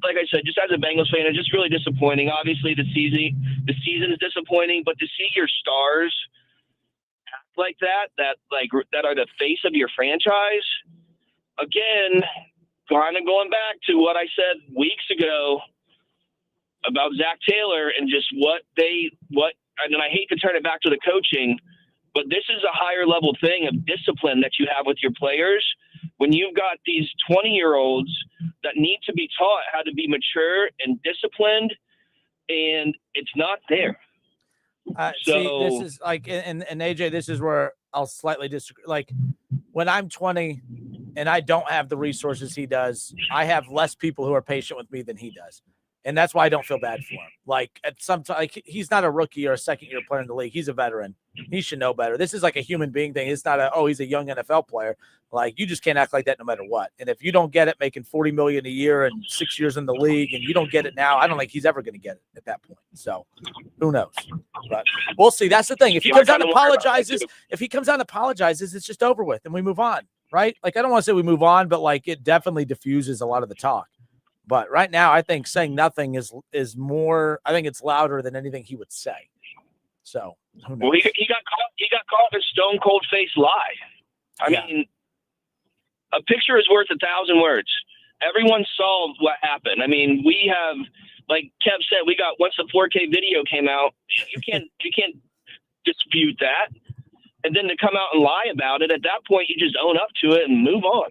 like I said, just as a Bengals fan, it's just really disappointing. Obviously, the season is disappointing, but to see your stars act like that are the face of your franchise, again, kind of going back to what I said weeks ago about Zach Taylor and just and I hate to turn it back to the coaching, but this is a higher level thing of discipline that you have with your players when you've got these 20-year-olds that need to be taught how to be mature and disciplined, and it's not there. See, this is like, and AJ, this is where I'll slightly disagree. Like, when I'm 20 and I don't have the resources he does, I have less people who are patient with me than he does. And that's why I don't feel bad for him. Like, at some time, he's not a rookie or a second-year player in the league. He's a veteran. He should know better. This is like a human being thing. It's not he's a young NFL player. Like, you just can't act like that no matter what. And if you don't get it making $40 million a year and 6 years in the league, and you don't get it now, I don't think he's ever going to get it at that point. So who knows? But we'll see. That's the thing. If he comes out and apologizes, it's just over with and we move on, right? Like, I don't want to say we move on, but like, it definitely diffuses a lot of the talk. But right now, I think saying nothing is more. I think it's louder than anything he would say. So, who knows? Well, he got caught in a stone cold face lie. I mean, a picture is worth 1,000 words. Everyone saw what happened. I mean, we have, like Kev said, once the 4K video came out, you can't dispute that. And then to come out and lie about it, at that point, you just own up to it and move on.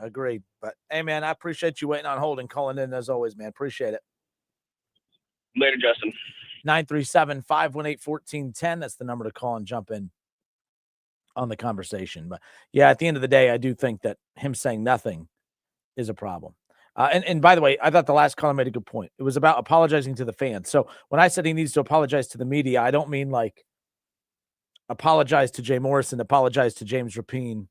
Agreed. But hey, man, I appreciate you waiting on hold and calling in as always, man. Appreciate it. Later, Justin. 937-518-1410. That's the number to call and jump in on the conversation. But yeah, at the end of the day, I do think that him saying nothing is a problem. And by the way, I thought the last caller made a good point. It was about apologizing to the fans. So when I said he needs to apologize to the media, I don't mean like apologize to Jay Morrison, apologize to James Rapine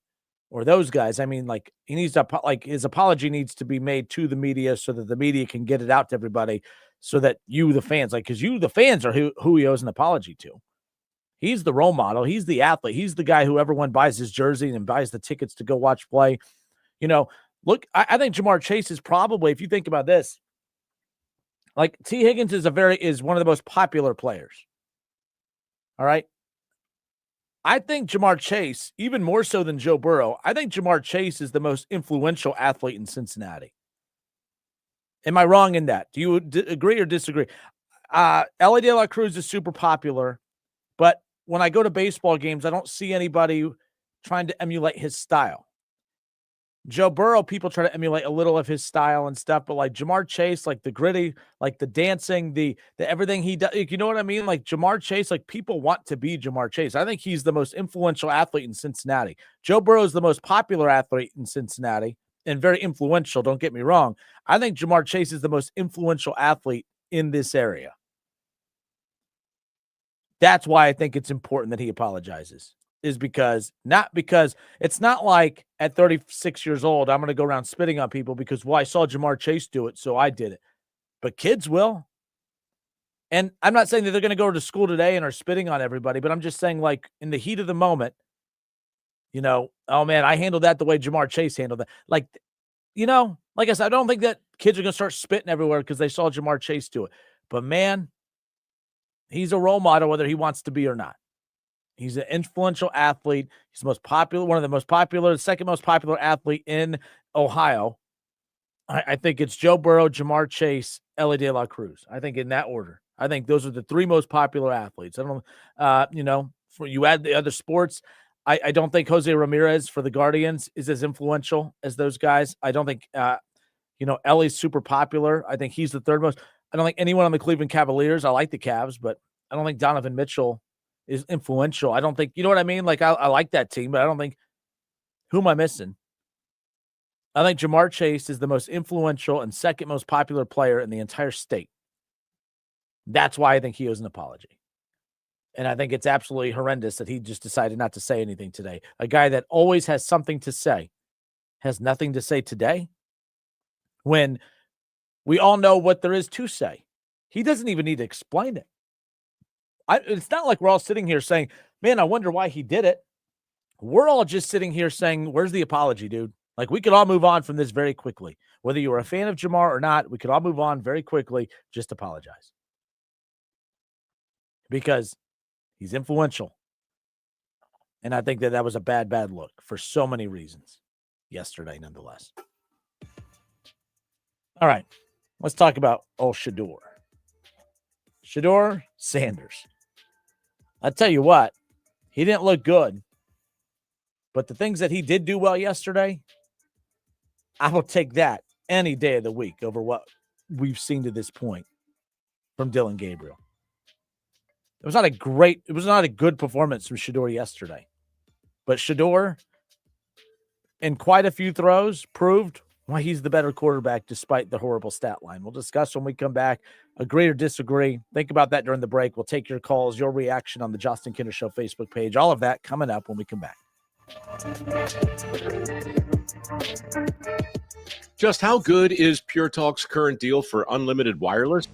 or those guys. I mean, like he needs to his apology needs to be made to the media so that the media can get it out to everybody, so that you, the fans, because you, the fans, are who he owes an apology to. He's the role model. He's the athlete. He's the guy who everyone buys his jersey and buys the tickets to go watch play. Look, I think Jamar Chase is probably, if you think about this, like T. Higgins is one of the most popular players. All right. I think Jamar Chase, even more so than Joe Burrow, I think Jamar Chase is the most influential athlete in Cincinnati. Am I wrong in that? Do you agree or disagree? Ellie De La Cruz is super popular, but when I go to baseball games, I don't see anybody trying to emulate his style. Joe Burrow, people try to emulate a little of his style and stuff, but like Jamar Chase, like the gritty, like the dancing, the everything he does, you know what I mean? Like Jamar Chase, like people want to be Jamar Chase. I think he's the most influential athlete in Cincinnati. Joe Burrow is the most popular athlete in Cincinnati and very influential. Don't get me wrong. I think Jamar Chase is the most influential athlete in this area. That's why I think it's important that he apologizes. Because it's not like at 36 years old, I'm going to go around spitting on people because, well, I saw Jamar Chase do it, so I did it. But kids will. And I'm not saying that they're going to go to school today and are spitting on everybody, but I'm just saying, like, in the heat of the moment, oh, man, I handled that the way Jamar Chase handled that. Like, like I said, I don't think that kids are going to start spitting everywhere because they saw Jamar Chase do it. But, man, he's a role model whether he wants to be or not. He's an influential athlete. He's the most popular, one of the most popular, the second most popular athlete in Ohio. I think it's Joe Burrow, Jamar Chase, Ellie De La Cruz. I think in that order. I think those are the three most popular athletes. I don't, for you add the other sports, I don't think Jose Ramirez for the Guardians is as influential as those guys. I don't think, Ellie's super popular. I think he's the third most. I don't think anyone on the Cleveland Cavaliers. I like the Cavs, but I don't think Donovan Mitchell is influential. I don't think, you know what I mean? Like, I like that team, but I don't think, who am I missing? I think Jamar Chase is the most influential and second most popular player in the entire state. That's why I think he owes an apology. And I think it's absolutely horrendous that he just decided not to say anything today. A guy that always has something to say has nothing to say today when we all know what there is to say. He doesn't even need to explain it. It's not like we're all sitting here saying, man, I wonder why he did it. We're all just sitting here saying, where's the apology, dude? Like, we could all move on from this very quickly. Whether you were a fan of Jamar or not, we could all move on very quickly. Just apologize. Because he's influential. And I think that was a bad look for so many reasons yesterday, nonetheless. All right. Let's talk about Shedeur Sanders. I tell you what, he didn't look good. But the things that he did do well yesterday, I will take that any day of the week over what we've seen to this point from Dillon Gabriel. It was not a good performance from Shedeur yesterday. But Shedeur, in quite a few throws, proved why he's the better quarterback despite the horrible stat line. We'll discuss when we come back. Agree or disagree? Think about that during the break. We'll take your calls, your reaction on the Justin Kinder Show Facebook page. All of that coming up when we come back. Just how good is Pure Talk's current deal for unlimited wireless?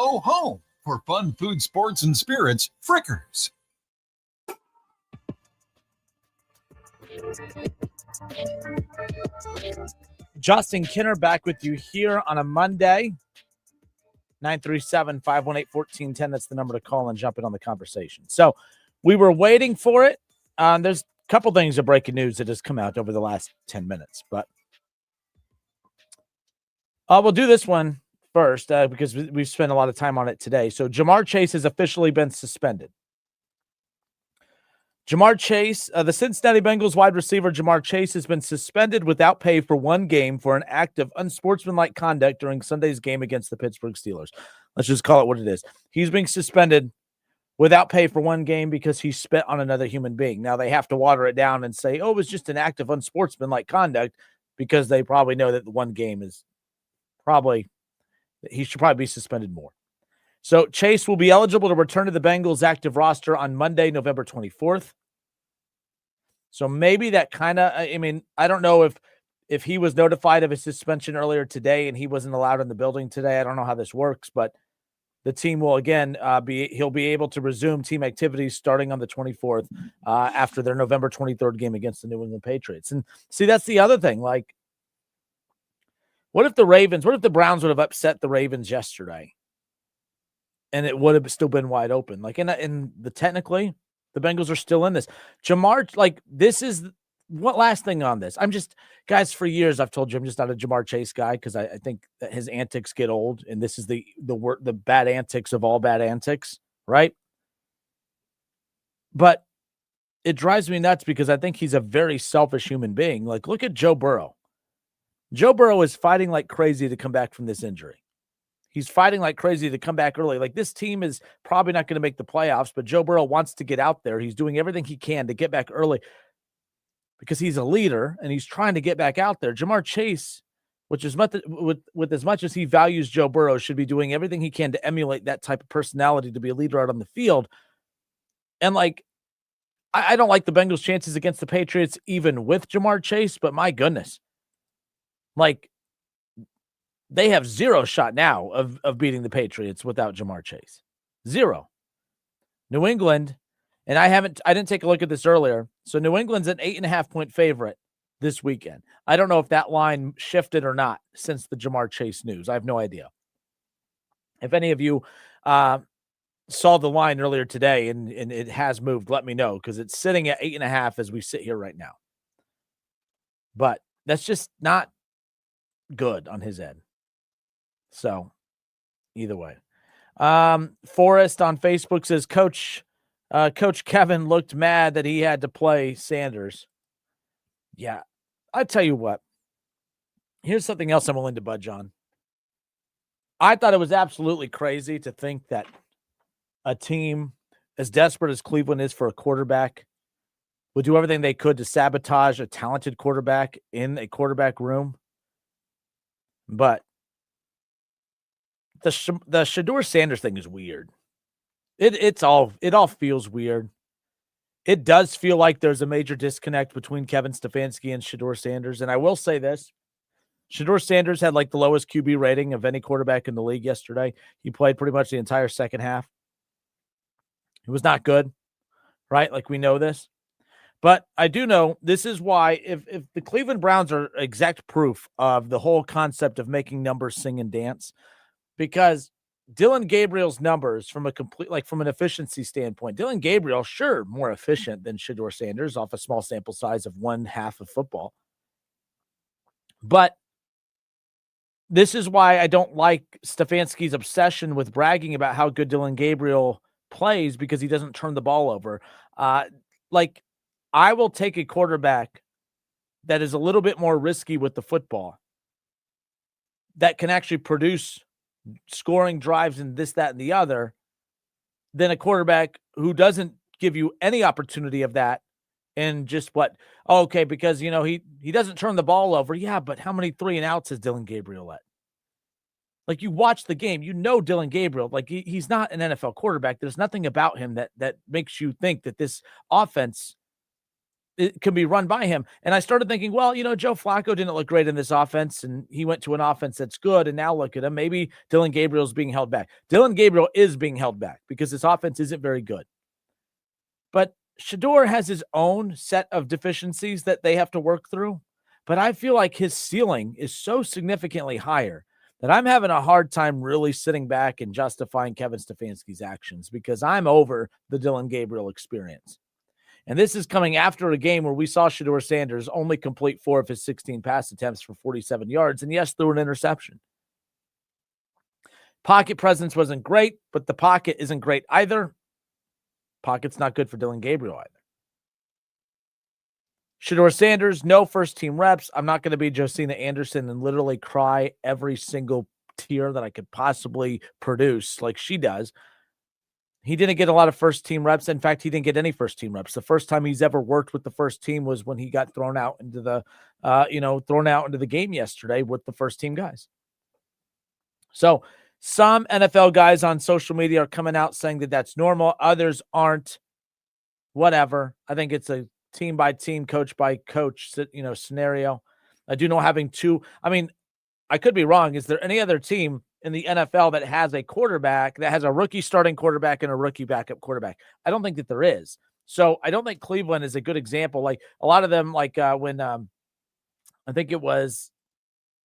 Oh, home for fun, food, sports, and spirits, Frickers. Justin Kinner back with you here on a Monday. 937-518-1410. That's the number to call and jump in on the conversation. So we were waiting for it. There's a couple things of breaking news that has come out over the last 10 minutes, but we'll do this one first because we've spent a lot of time on it today. So Jamar Chase has officially been suspended. Jamar Chase, the Cincinnati Bengals wide receiver Jamar Chase has been suspended without pay for one game for an act of unsportsmanlike conduct during Sunday's game against the Pittsburgh Steelers. Let's just call it what it is. He's being suspended without pay for one game because he spit on another human being. Now they have to water it down and say, oh, it was just an act of unsportsmanlike conduct because they probably know that the one game is he should probably be suspended more. So Chase will be eligible to return to the Bengals active roster on Monday, November 24th. So maybe that kind of, I don't know if he was notified of his suspension earlier today and he wasn't allowed in the building today. I don't know how this works, but the team will again he'll be able to resume team activities starting on the 24th after their November 23rd game against the New England Patriots. And see, that's the other thing. Like, what if the Browns would have upset the Ravens yesterday and it would have still been wide open? Like technically, the Bengals are still in this. Jamar, this is what last thing on this. Guys, for years I've told you I'm just not a Jamar Chase guy because I think that his antics get old, and this is the bad antics of all bad antics, right? But it drives me nuts because I think he's a very selfish human being. Like, look at Joe Burrow. Joe Burrow is fighting like crazy to come back from this injury. He's fighting like crazy to come back early. Like, this team is probably not going to make the playoffs, but Joe Burrow wants to get out there. He's doing everything he can to get back early because he's a leader and he's trying to get back out there. Jamar Chase, which is with as much as he values Joe Burrow, should be doing everything he can to emulate that type of personality to be a leader out on the field. And I don't like the Bengals' chances against the Patriots, even with Jamar Chase, but my goodness, they have zero shot now of beating the Patriots without Jamar Chase. Zero. New England, and I didn't take a look at this earlier. So New England's an 8.5-point favorite this weekend. I don't know if that line shifted or not since the Jamar Chase news. I have no idea. If any of you saw the line earlier today and it has moved, let me know, because it's sitting at 8.5 as we sit here right now. But that's just not good on his end. So either way, Forrest on Facebook says Coach Kevin looked mad that he had to play Sanders. Yeah, I tell you what, here's something else I'm willing to budge on. I thought it was absolutely crazy to think that a team as desperate as Cleveland is for a quarterback would do everything they could to sabotage a talented quarterback in a quarterback room. But the Shedeur Sanders thing is weird. It all feels weird. It does feel like there's a major disconnect between Kevin Stefanski and Shedeur Sanders. And I will say this. Shedeur Sanders had the lowest QB rating of any quarterback in the league yesterday. He played pretty much the entire second half. It was not good, right? We know this. But I do know this is why if the Cleveland Browns are exact proof of the whole concept of making numbers sing and dance, because Dylan Gabriel's numbers from an efficiency standpoint, Dylan Gabriel, sure, more efficient than Shedeur Sanders off a small sample size of 1/2 of football. But this is why I don't like Stefanski's obsession with bragging about how good Dylan Gabriel plays, because he doesn't turn the ball over. I will take a quarterback that is a little bit more risky with the football, that can actually produce scoring drives and this, that, and the other, than a quarterback who doesn't give you any opportunity of that. And just because, he doesn't turn the ball over. Yeah, but how many 3-and-outs has Dylan Gabriel let? You watch the game, Dylan Gabriel, he's not an NFL quarterback. There's nothing about him that makes you think that this offense it can be run by him. And I started thinking, well, Joe Flacco didn't look great in this offense, and he went to an offense that's good. And now look at him. Maybe Dillon Gabriel's being held back. Dillon Gabriel is being held back because this offense isn't very good. But Shedeur has his own set of deficiencies that they have to work through. But I feel like his ceiling is so significantly higher that I'm having a hard time really sitting back and justifying Kevin Stefanski's actions because I'm over the Dillon Gabriel experience. And this is coming after a game where we saw Shedeur Sanders only complete 4 of his 16 pass attempts for 47 yards, and yes, threw an interception. Pocket presence wasn't great, but the pocket isn't great either. Pocket's not good for Dillon Gabriel either. Shedeur Sanders, no first-team reps. I'm not going to be Josina Anderson and literally cry every single tear that I could possibly produce like she does. He didn't get a lot of first-team reps. In fact, he didn't get any first-team reps. The first time he's ever worked with the first team was when he got thrown out into the game yesterday with the first-team guys. So some NFL guys on social media are coming out saying that that's normal. Others aren't. Whatever. I think it's a team-by-team, coach-by-coach, scenario. I do know having two. I mean, I could be wrong. Is there any other team in the NFL that has a quarterback that has a rookie starting quarterback and a rookie backup quarterback? I don't think that there is. So I don't think Cleveland is a good example. Like a lot of them, when I think it was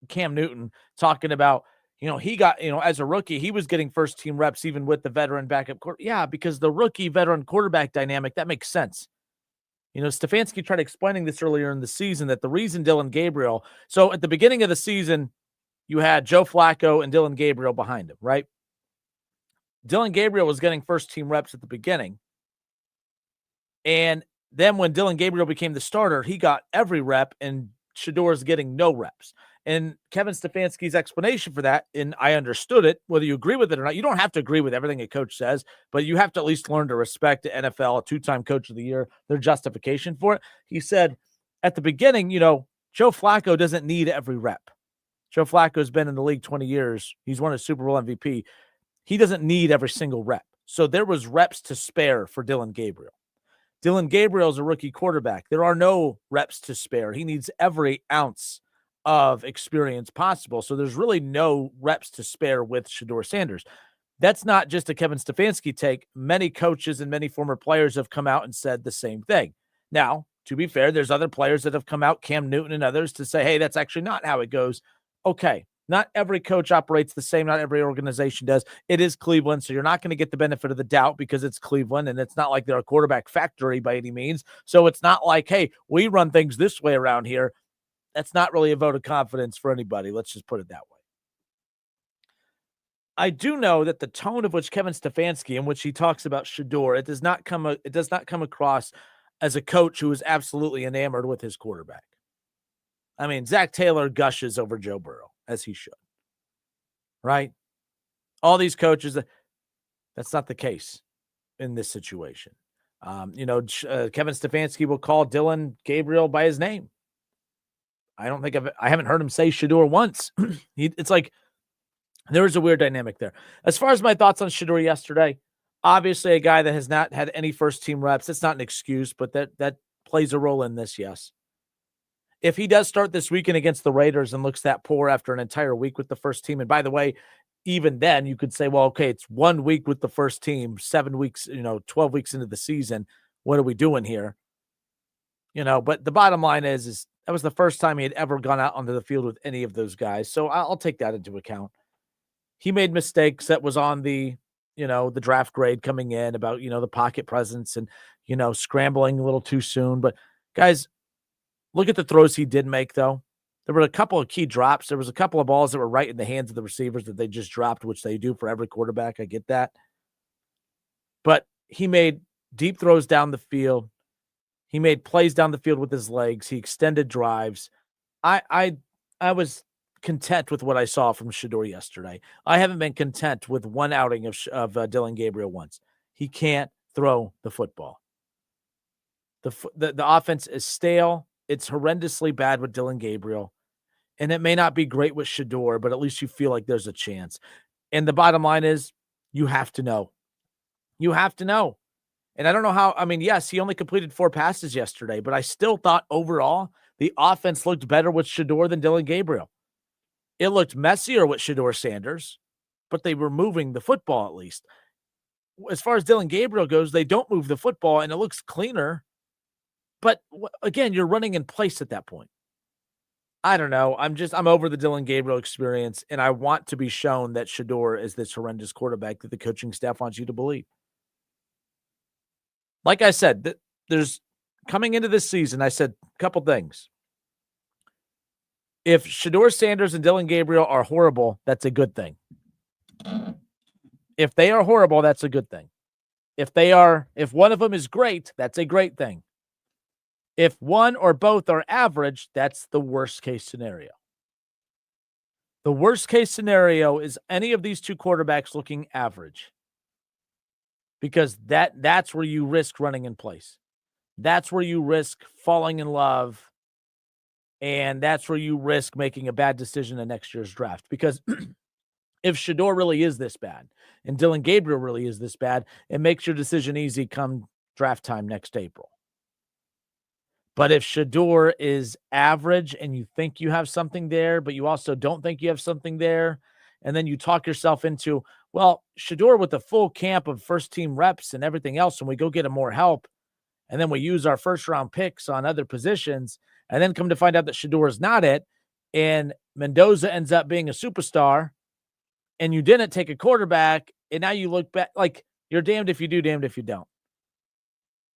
Cam Newton talking about, he got, as a rookie, he was getting first team reps even with the veteran backup quarterback. Yeah, because the rookie veteran quarterback dynamic, that makes sense. Stefanski tried explaining this earlier in the season that the reason Dillon Gabriel, so at the beginning of the season, you had Joe Flacco and Dillon Gabriel behind him, right? Dillon Gabriel was getting first-team reps at the beginning. And then when Dillon Gabriel became the starter, he got every rep, and Shedeur's getting no reps. And Kevin Stefanski's explanation for that, and I understood it, whether you agree with it or not. You don't have to agree with everything a coach says, but you have to at least learn to respect the NFL, a 2-time coach of the year, their justification for it. He said at the beginning, Joe Flacco doesn't need every rep. Joe Flacco's been in the league 20 years. He's won a Super Bowl MVP. He doesn't need every single rep. So there was reps to spare for Dillon Gabriel. Dillon Gabriel is a rookie quarterback. There are no reps to spare. He needs every ounce of experience possible. So there's really no reps to spare with Shedeur Sanders. That's not just a Kevin Stefanski take. Many coaches and many former players have come out and said the same thing. Now, to be fair, there's other players that have come out, Cam Newton and others, to say, hey, that's actually not how it goes. Okay, not every coach operates the same. Not every organization does. It is Cleveland, so you're not going to get the benefit of the doubt because it's Cleveland, and it's not like they're a quarterback factory by any means. So it's not like, hey, we run things this way around here. That's not really a vote of confidence for anybody. Let's just put it that way. I do know that the tone of which Kevin Stefanski, in which he talks about Shedeur, it does not come across as a coach who is absolutely enamored with his quarterback. I mean, Zach Taylor gushes over Joe Burrow, as he should, right? All these coaches, that's not the case in this situation. Kevin Stefanski will call Dillon Gabriel by his name. I haven't heard him say Shedeur once. It's like there is a weird dynamic there. As far as my thoughts on Shedeur yesterday, obviously a guy that has not had any first-team reps. It's not an excuse, but that plays a role in this, yes. If he does start this weekend against the Raiders and looks that poor after an entire week with the first team, and by the way, even then you could say, well, okay, it's 1 week with the first team, 7 weeks, 12 weeks into the season. What are we doing here? But the bottom line is that was the first time he had ever gone out onto the field with any of those guys. So I'll take that into account. He made mistakes that was on the draft grade coming in about, the pocket presence and, scrambling a little too soon. But guys, look at the throws he did make, though. There were a couple of key drops. There was a couple of balls that were right in the hands of the receivers that they just dropped, which they do for every quarterback. I get that. But he made deep throws down the field. He made plays down the field with his legs. He extended drives. I was content with what I saw from Shedeur yesterday. I haven't been content with one outing of Dillon Gabriel once. He can't throw the football. The offense is stale. It's horrendously bad with Dillon Gabriel. And it may not be great with Shedeur, but at least you feel like there's a chance. And the bottom line is you have to know. You have to know. And I don't know how, I mean, yes, he only completed 4 passes yesterday, but I still thought overall the offense looked better with Shedeur than Dylan Gabriel. It looked messier with Shedeur Sanders, but they were moving the football at least. As far as Dylan Gabriel goes, they don't move the football and it looks cleaner. But again, you're running in place at that point. I don't know. I'm over the Dylan Gabriel experience, and I want to be shown that Shedeur is this horrendous quarterback that the coaching staff wants you to believe. Like I said, there's coming into this season, I said a couple things. If Shedeur Sanders and Dylan Gabriel are horrible, that's a good thing. If they are horrible, that's a good thing. If one of them is great, that's a great thing. If one or both are average, that's the worst case scenario. The worst case scenario is any of these two quarterbacks looking average. Because that's where you risk running in place. That's where you risk falling in love. And that's where you risk making a bad decision in next year's draft. Because if Shedeur really is this bad and Dylan Gabriel really is this bad, it makes your decision easy come draft time next April. But if Shedeur is average and you think you have something there, but you also don't think you have something there, and then you talk yourself into, well, Shedeur with the full camp of first-team reps and everything else, and we go get him more help, and then we use our first-round picks on other positions, and then come to find out that Shedeur is not it, and Mendoza ends up being a superstar, and you didn't take a quarterback, and now you look back like you're damned if you do, damned if you don't.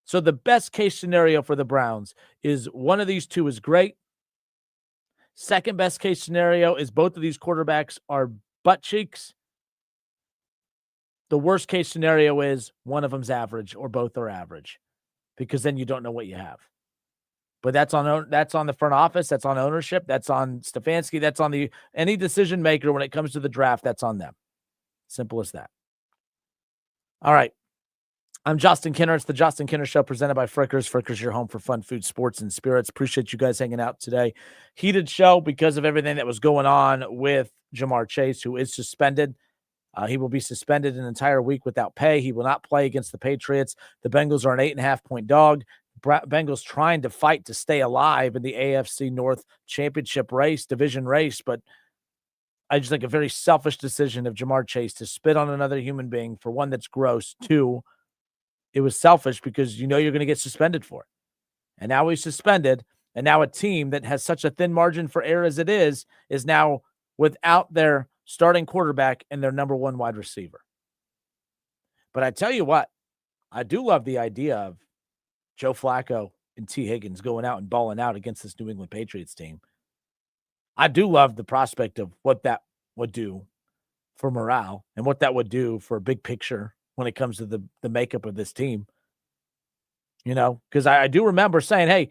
So the best case scenario for the Browns is one of these two is great. Second best case scenario is both of these quarterbacks are butt cheeks. The worst case scenario is one of them's average or both are average, because then you don't know what you have. But that's on the front office, that's on ownership, that's on Stefanski, that's on any decision maker when it comes to the draft, that's on them. Simple as that. All right. I'm Justin Kinner. It's the Justin Kinner Show presented by Frickers. Frickers, your home for fun, food, sports, and spirits. Appreciate you guys hanging out today. Heated show because of everything that was going on with Jamar Chase, who is suspended. He will be suspended an entire week without pay. He will not play against the Patriots. The Bengals are an 8.5-point dog. Bengals trying to fight to stay alive in the AFC North championship race, division race, but I just think a very selfish decision of Jamar Chase to spit on another human being, for one, that's gross. Two, it was selfish because you know you're going to get suspended for it. And now he's suspended, and now a team that has such a thin margin for error as it is now without their starting quarterback and their number one wide receiver. But I tell you what, I do love the idea of Joe Flacco and T. Higgins going out and balling out against this New England Patriots team. I do love the prospect of what that would do for morale and what that would do for a big picture when it comes to the makeup of this team. You know, because I do remember saying, hey,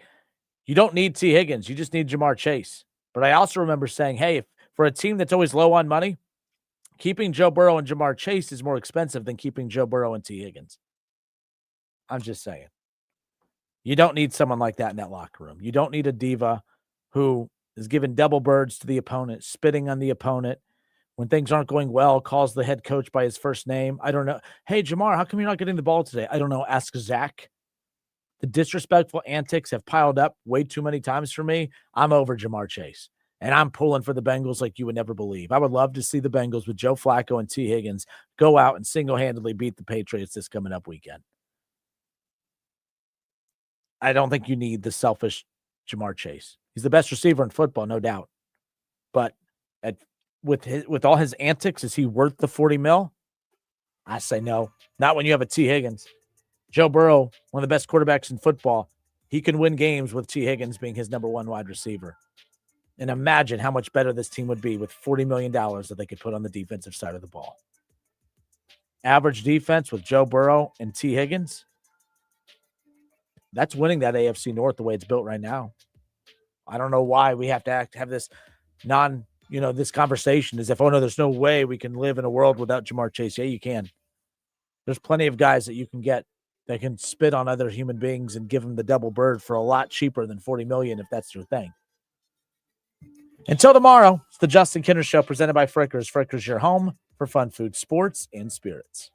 you don't need T. Higgins. You just need Jamar Chase. But I also remember saying, hey, if for a team that's always low on money, keeping Joe Burrow and Jamar Chase is more expensive than keeping Joe Burrow and T. Higgins. I'm just saying. You don't need someone like that in that locker room. You don't need a diva who is giving double birds to the opponent, spitting on the opponent. When things aren't going well, calls the head coach by his first name. I don't know. Hey, Jamar, how come you're not getting the ball today? I don't know. Ask Zach. The disrespectful antics have piled up way too many times for me. I'm over Jamar Chase, and I'm pulling for the Bengals like you would never believe. I would love to see the Bengals with Joe Flacco and T. Higgins go out and single-handedly beat the Patriots this coming up weekend. I don't think you need the selfish Jamar Chase. He's the best receiver in football, no doubt. But with all his antics, is he worth the $40 million? I say no. Not when you have a T. Higgins. Joe Burrow, one of the best quarterbacks in football. He can win games with T. Higgins being his number one wide receiver. And imagine how much better this team would be with $40 million that they could put on the defensive side of the ball. Average defense with Joe Burrow and T. Higgins. That's winning that AFC North the way it's built right now. I don't know why we have to have this this conversation as if, oh no, there's no way we can live in a world without Jamar Chase. Yeah, you can. There's plenty of guys that you can get that can spit on other human beings and give them the double bird for a lot cheaper than $40 million if that's your thing. Until tomorrow, it's the Justin Kinner Show presented by Frickers. Frickers, your home for Fun Food, Sports, and Spirits.